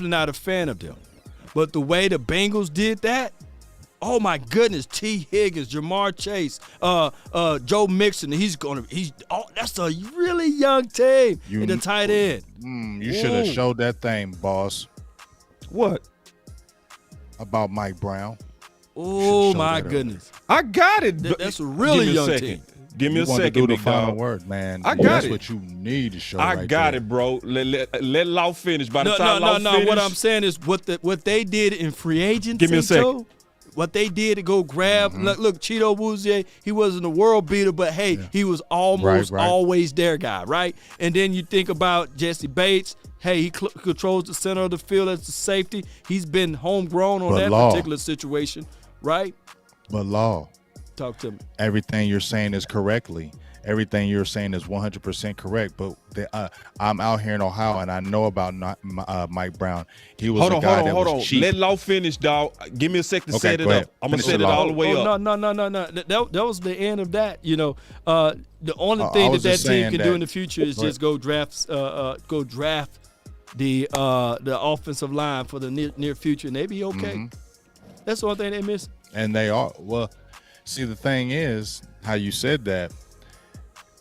not a fan of them. But the way the Bengals did that, oh my goodness, T. Higgins, Jamar Chase, Joe Mixon, that's a really young team in the tight end. You should have showed that thing, boss, What? about Mike Brown. Oh showed my that goodness. I got it. That's a really Give me a young second. team. Give me You a want to second, do the big final dog. word, man. I got That's it. what you need to show. I right got there. it, bro. Let Law finish. By the No. time Law finish, What I'm saying is what they did in free agency. Give me a second. Joe, what they did to go grab, look, Cheeto Woozier, he wasn't a world beater, but hey, he was almost Right. always their guy, right? And then you think about Jesse Bates. Hey, he controls the center of the field as the safety. He's been homegrown on But that Law. particular situation, right? But Law, Talk to me. everything you're saying is correctly. Everything you're saying is 100% correct. But I'm out here in Ohio, and I know about Mike Brown. He was hold a on, guy hold that on, hold on. was cheap. Let Law finish, dog. Give me a second to Okay, set it go ahead. up. I'm gonna Finish set it, it all Law. the way up. No. That was the end of that. You know, the only I thing was that just team saying can that- do in the future is Go ahead. just go draft the offensive line for the near future, and they be okay. That's the only thing they miss. And they are. Well, see, the thing is, how you said that,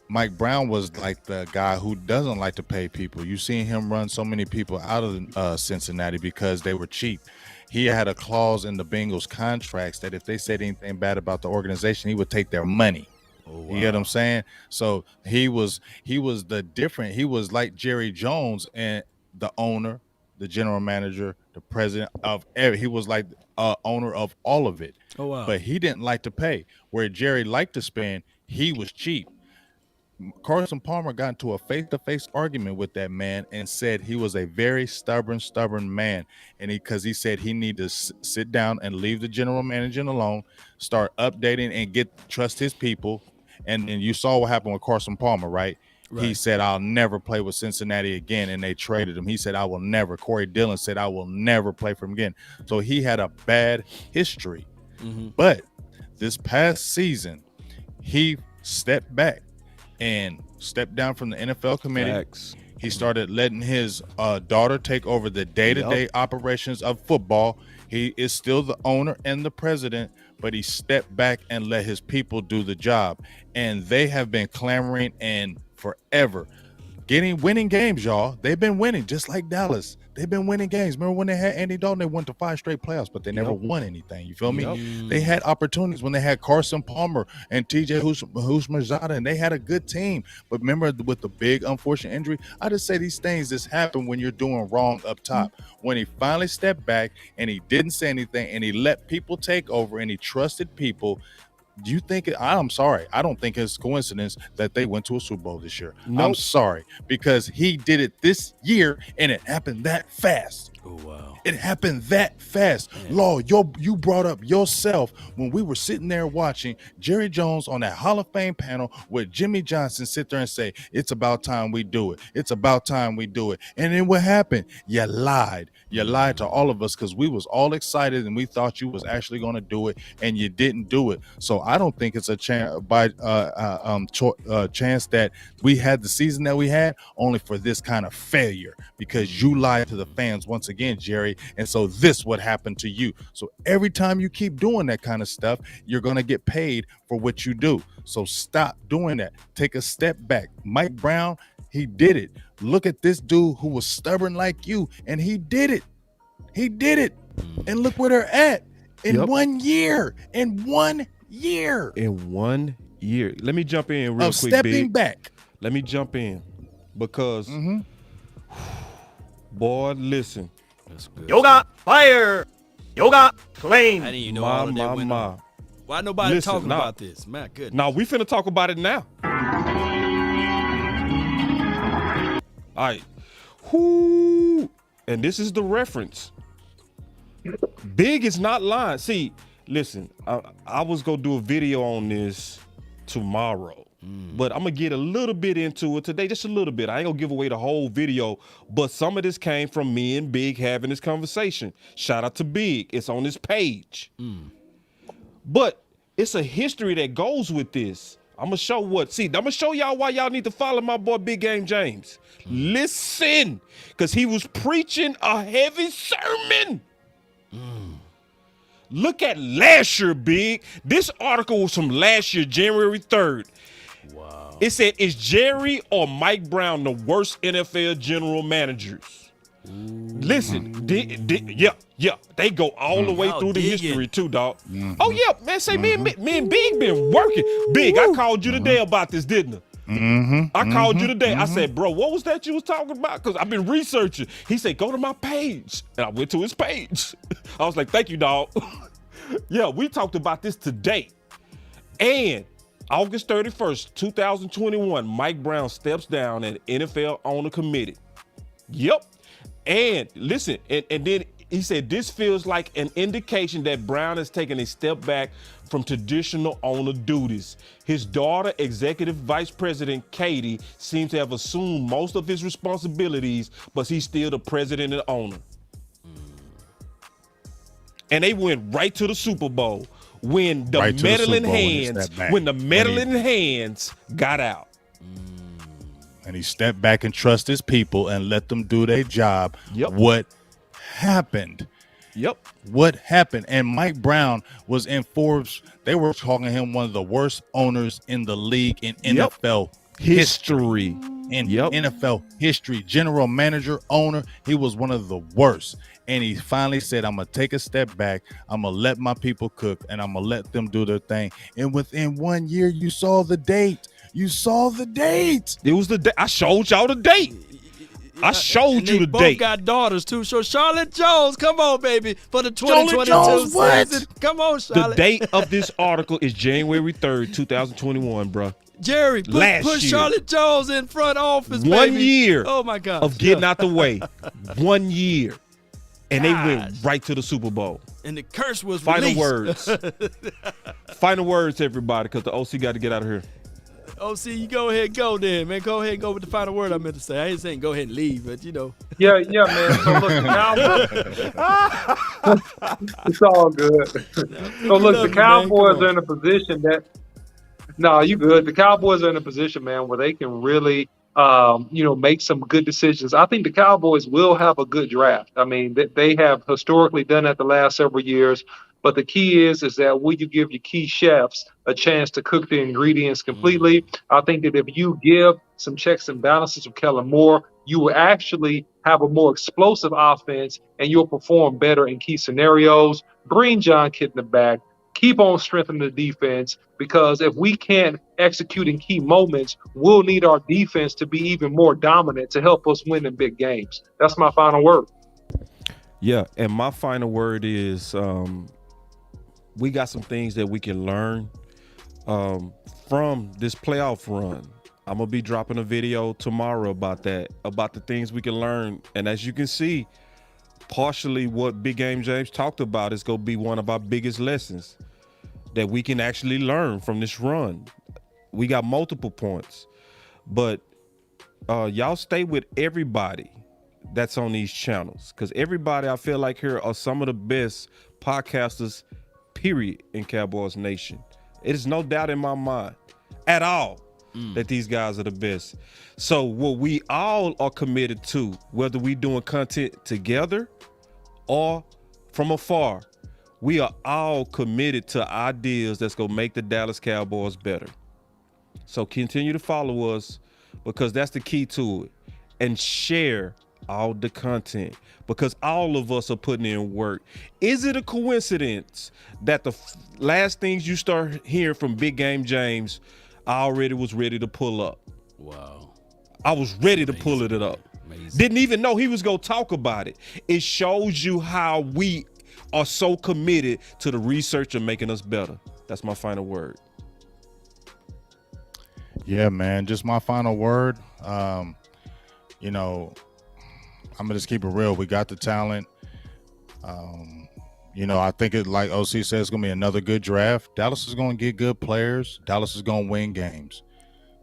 Mike Brown was like the guy who doesn't like to pay people. You seen him run so many people out of Cincinnati because they were cheap. He had a clause in the Bengals contracts that if they said anything bad about the organization, he would take their money. Oh, wow. You get what I'm saying? So he was he was like Jerry Jones, and the owner, the general manager, the president of he was like owner of all of it. Oh, wow. But he didn't like to pay. Where Jerry liked to spend, he was cheap. Carson Palmer got into a face-to-face argument with that man and said he was a very stubborn man, and because he said he needed to sit down and leave the general manager alone, start updating and trust his people. And you saw what happened with Carson Palmer, right? He said, I'll never play with Cincinnati again, and they traded him. He said, I will never. Corey Dillon said, I will never play for him again. So he had a bad history. But this past season, he stepped back and stepped down from the NFL committee. Facts. He started letting his daughter take over the day-to-day operations of football. He is still the owner and the president, but he stepped back and let his people do the job. And they have been clamoring and forever winning games, y'all. They've been winning just like Dallas. They've been winning games. Remember when they had Andy Dalton, they went to 5 straight playoffs, but they never won anything. You feel me? They had opportunities when they had Carson Palmer and TJ Houshmandzadeh, and they had a good team. But remember, with the big unfortunate injury, I just say these things just happen when you're doing wrong up top. When he finally stepped back and he didn't say anything and he let people take over and he trusted people, do you think I'm sorry. I don't think it's coincidence that they went to a Super Bowl this year. Nope. I'm sorry, because he did it this year and it happened that fast. Oh, wow. It happened that fast. Law, you brought up yourself when we were sitting there watching Jerry Jones on that Hall of Fame panel with Jimmy Johnson sit there and say, it's about time we do it. It's about time we do it. And then what happened? You lied. You lied to all of us because we was all excited and we thought you was actually going to do it, and you didn't do it. So I don't think it's a chance that we had the season that we had only for this kind of failure, because you lied to the fans once again, Jerry. And so this would happen to you. So every time you keep doing that kind of stuff, you're going to get paid for what you do. So stop doing that. Take a step back. Mike Brown, he did it. Look at this dude who was stubborn like you, and he did it. He did it. And look where they're at in 1 year. In 1 year. In 1 year. Let me jump in real Of quick, stepping Big. back. Let me jump in. because, boy, listen. That's good. Yoga fire. Yoga claim. I didn't even know all of that went on. Why nobody Listen, talking nah. about this? My goodness. Now we finna talk about it now. All right. Whoo. And this is the reference. Big is not lying. See, listen, I was gonna do a video on this tomorrow, but I'm gonna get a little bit into it today, just a little bit. I ain't gonna give away the whole video, but some of this came from me and Big having this conversation. Shout out to Big. It's on this page. But it's a history that goes with this. I'm gonna show I'm gonna show y'all why y'all need to follow my boy Big Game James. Listen, because he was preaching a heavy sermon. Look at last year, Big. This article was from last year, January 3rd. Wow. It said, is Jerry or Mike Brown the worst NFL general managers? Listen, yeah, they go all the way through the history too, dog. Oh yeah, man, say me and Big been working. Big, I called you today about this, didn't I? I called you today. I said, bro, what was that you was talking about? Because I've been researching. He said, go to my page. And I went to his page. I was like, thank you, dog. Yeah, we talked about this today. And August 31st, 2021, Mike Brown steps down and NFL owner committee. Yep. And listen, and then he said, this feels like an indication that Brown has taken a step back from traditional owner duties. His daughter, executive vice president Katie, seems to have assumed most of his responsibilities, but he's still the president and owner. And they went right to the Super Bowl when the meddling hands got out. And he stepped back and trust his people and let them do their job. Yep. What happened? What happened? And Mike Brown was in Forbes. They were calling him one of the worst owners in the league in NFL history. In NFL history, general manager, owner, he was one of the worst. And he finally said, I'm going to take a step back. I'm going to let my people cook and I'm going to let them do their thing. And within 1 year, you saw the date. You saw the date. It was the date. I showed y'all the date. I showed you the both date. Got daughters too. So Charlotte Jones, come on, baby, for the 2022 season. Come on, Charlotte. The date of this article is January 3rd, 2021, bro. Jerry, put Charlotte Jones in front office, baby. 1 year. Oh my God. Of getting out the way. 1 year. And they went right to the Super Bowl. And the curse was Final released. words. Final words, everybody, because the OC got to get out of here. OC, you go ahead and go then, man. Go ahead and go with the final word I meant to say. I ain't saying go ahead and leave, but you know. Yeah, man. So look, the Cowboys. It's all good. So look, the Cowboys are in a position that. No, you good. The Cowboys are in a position, man, where they can really, make some good decisions. I think the Cowboys will have a good draft. I mean, they have historically done that the last several years. But the key is that will you give your key chefs a chance to cook the ingredients completely? I think that if you give some checks and balances to Kellen Moore, you will actually have a more explosive offense and you'll perform better in key scenarios. Bring John Kitna back. Keep on strengthening the defense, because if we can't execute in key moments, we'll need our defense to be even more dominant to help us win in big games. That's my final word. Yeah, and my final word is we got some things that we can learn from this playoff run. I'm going to be dropping a video tomorrow about that, about the things we can learn. And as you can see, partially what Big Game James talked about is going to be one of our biggest lessons that we can actually learn from this run. We got multiple points, but y'all stay with everybody that's on these channels, because everybody I feel like here are some of the best podcasters, period, in Cowboys Nation. It is no doubt in my mind at all that these guys are the best. So what we all are committed to, whether we doing content together or from afar, we are all committed to ideas that's going to make the Dallas Cowboys better. So continue to follow us, because that's the key to it. And share all the content, because all of us are putting in work. Is it a coincidence that the last things you start hearing from Big Game James, I already was ready to pull up? Wow. I was ready to pull it up. Amazing. Didn't even know he was going to talk about it. It shows you how we are so committed to the research and making us better. That's my final word. Yeah, man. Just my final word. You know, I'm gonna just keep it real. We got the talent. You know, I think it, like OC says, it's gonna be another good draft. Dallas is gonna get good players. Dallas is gonna win games.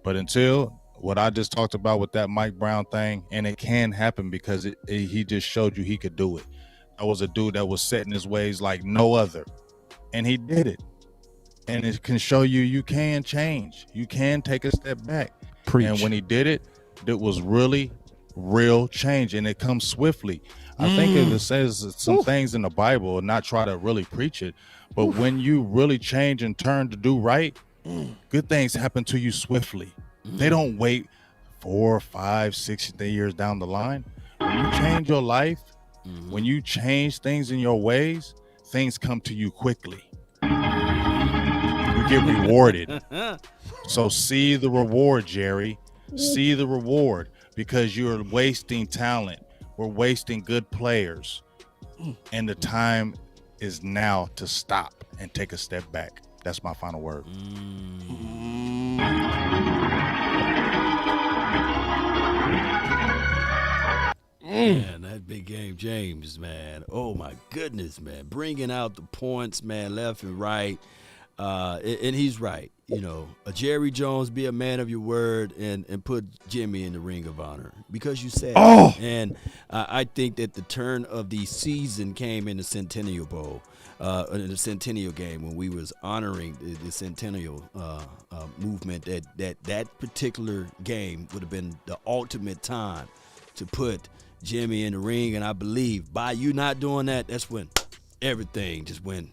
But until what I just talked about with that Mike Brown thing, and it can happen because he just showed you he could do it. That was a dude that was set in his ways like no other, and he did it. And it can show you can change. You can take a step back. Preach. And when he did it, it was really real change, and it comes swiftly. I think it says some things in the Bible, and not try to really preach it, but when you really change and turn to do right, good things happen to you swiftly. They don't wait 4, 5, 6 years down the line. When you change your life, when you change things in your ways, things come to you quickly. You get rewarded. So see the reward, Jerry. See the reward, because you're wasting talent. We're wasting good players. And the time is now to stop and take a step back. That's my final word. Man, that big game James, man. Oh, my goodness, man. Bringing out the points, man, left and right. And he's right. You know, a Jerry Jones, be a man of your word and put Jimmy in the Ring of Honor because you said it. And I think that the turn of the season came in the Centennial Bowl, in the Centennial game when we was honoring the Centennial movement. That particular game would have been the ultimate time to put Jimmy in the ring. And I believe by you not doing that, that's when everything just went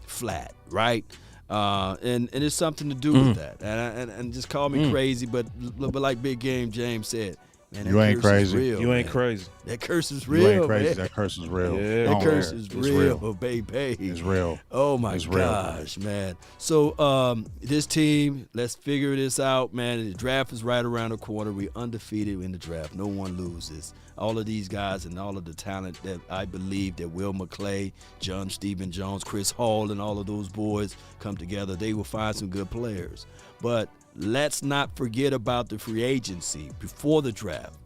flat, right? And it's something to do with that. And just call me crazy, but like Big Game James said, man, you ain't crazy. Real, You ain't man. crazy. That curse is real. You ain't crazy. Man. That curse is real. Yeah. That curse is It's real, baby. It's real. Oh my It's real. gosh, man. So this team, let's figure this out, man. The draft is right around the corner. We undefeated in the draft. No one loses. All of these guys and all of the talent that I believe that Will McClay, John Stephen Jones, Chris Hall, and all of those boys come together, they will find some good players. But let's not forget about the free agency before the draft.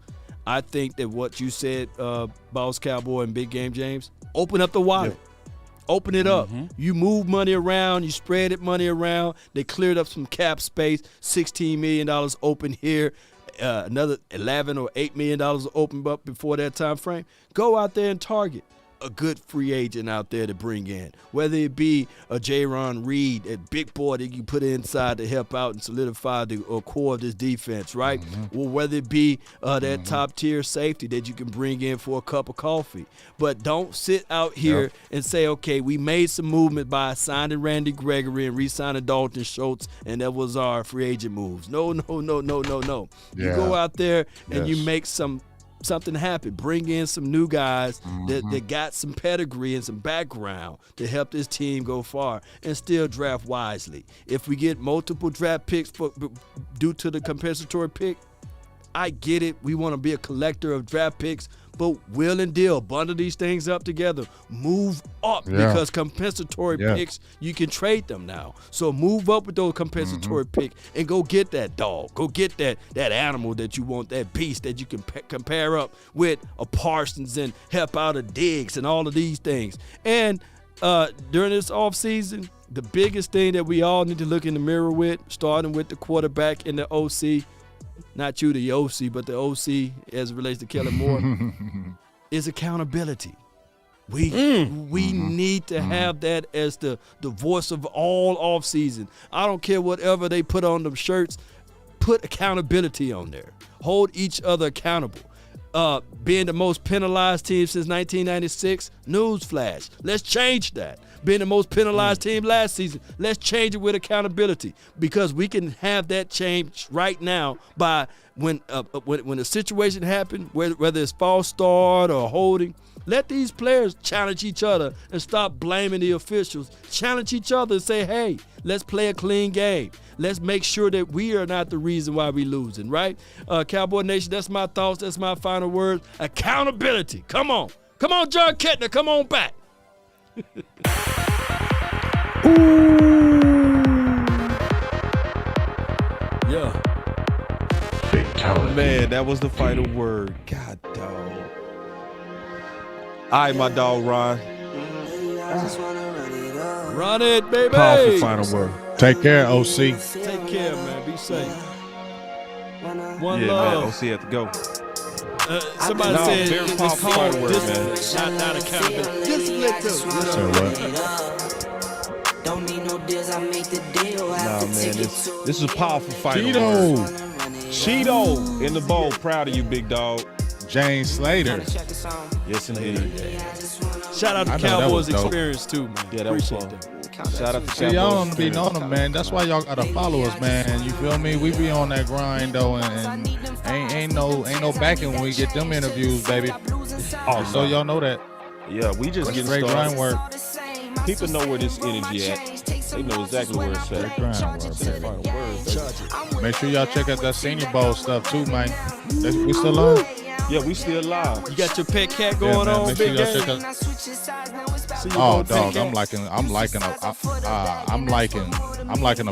I think that what you said, Boss Cowboy and Big Game James, open up the wallet. Yeah. Open it up. You move money around. You spread it money around. They cleared up some cap space, $16 million open here. Another 11 or $8 million open up before that time frame. Go out there and target a good free agent out there to bring in, whether it be a Jaron Reed, a big boy that you put inside to help out and solidify the core of this defense, right? Or whether it be that top tier safety that you can bring in for a cup of coffee. But don't sit out here and say, okay, we made some movement by signing Randy Gregory and re-signing Dalton Schultz, and that was our free agent moves. No. You go out there and you make something happen. Bring in some new guys that got some pedigree and some background to help this team go far, and still draft wisely. If we get multiple draft picks due to the compensatory pick, I get it. We want to be a collector of draft picks, but will and deal, bundle these things up together, move up because compensatory picks, you can trade them now. So move up with those compensatory pick and go get that dog. Go get that animal that you want, that beast that you can compare up with a Parsons and help out a Diggs and all of these things. And during this offseason, the biggest thing that we all need to look in the mirror with, starting with the quarterback and the OC, not you, the OC, but the OC as it relates to Kellen Moore, is accountability. We need to have that as the voice of all offseason. I don't care whatever they put on them shirts. Put accountability on there. Hold each other accountable. Being the most penalized team since 1996, newsflash. Let's change that. Being the most penalized team last season, let's change it with accountability, because we can have that change right now by when a situation happens, whether it's false start or holding, Let these players challenge each other and stop blaming the officials. Challenge each other and say, hey, let's play a clean game. Let's make sure that we are not the reason why we're losing, right? Cowboy Nation, that's my thoughts. That's my final words. Accountability. Come on. Come on, John Kettner. Come on back. Yeah. Man, that was the final word. God, dog. All right, my dog, Ron. Run it, baby. Powerful final word. Take care, OC. Take care, man. Be safe. One Yeah, love. man, OC had to go. Somebody No, said very it's powerful called final word, discipline, not accountability. Discipline, too. So what? Nah, man, this is a powerful final word. Cheeto in the bowl. Proud of you, big dog. James Slater. Yes, indeed. Shout out to I know that Cowboys was dope. experience, too, man. Yeah, that was Appreciate fun. that. Shout out to See, y'all Cowboys don't be experience. on them, man. That's why y'all gotta follow us, man. You feel me? We be on that grind though, and ain't no backing when we get them interviews, baby. Oh, So y'all know that. Yeah, we just getting Great started. grind work. People know where this energy at. They know exactly where it's at. Grind work, baby. Final word, baby. Make sure y'all check out that Senior Bowl stuff too, man. We still on? Yeah, we still live. You got your pet cat Yeah, going man. on, Make sure big y'all game? check out. See you Oh, on Pet dog, Cat. I'm liking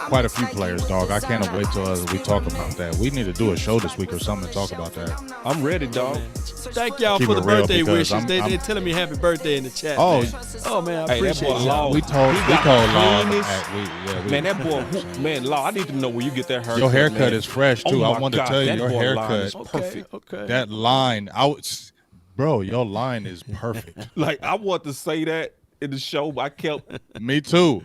quite a few players, dog. I can't wait till we talk about that. We need to do a show this week or something to talk about that. I'm ready, dog. Thank y'all Keep for the it real birthday because wishes. They're telling me happy birthday in the chat. Oh, man. Oh man, I Hey, that appreciate boy y'all. Law. we told Law. Man, that boy, man, Law, I need to know where you get that haircut. Your haircut man. is fresh too. Oh I my wanted God, to tell you that your boy line haircut is perfect. Okay. That line, bro, your line is perfect. Like, I want to say that in the show, but I kept. Me too.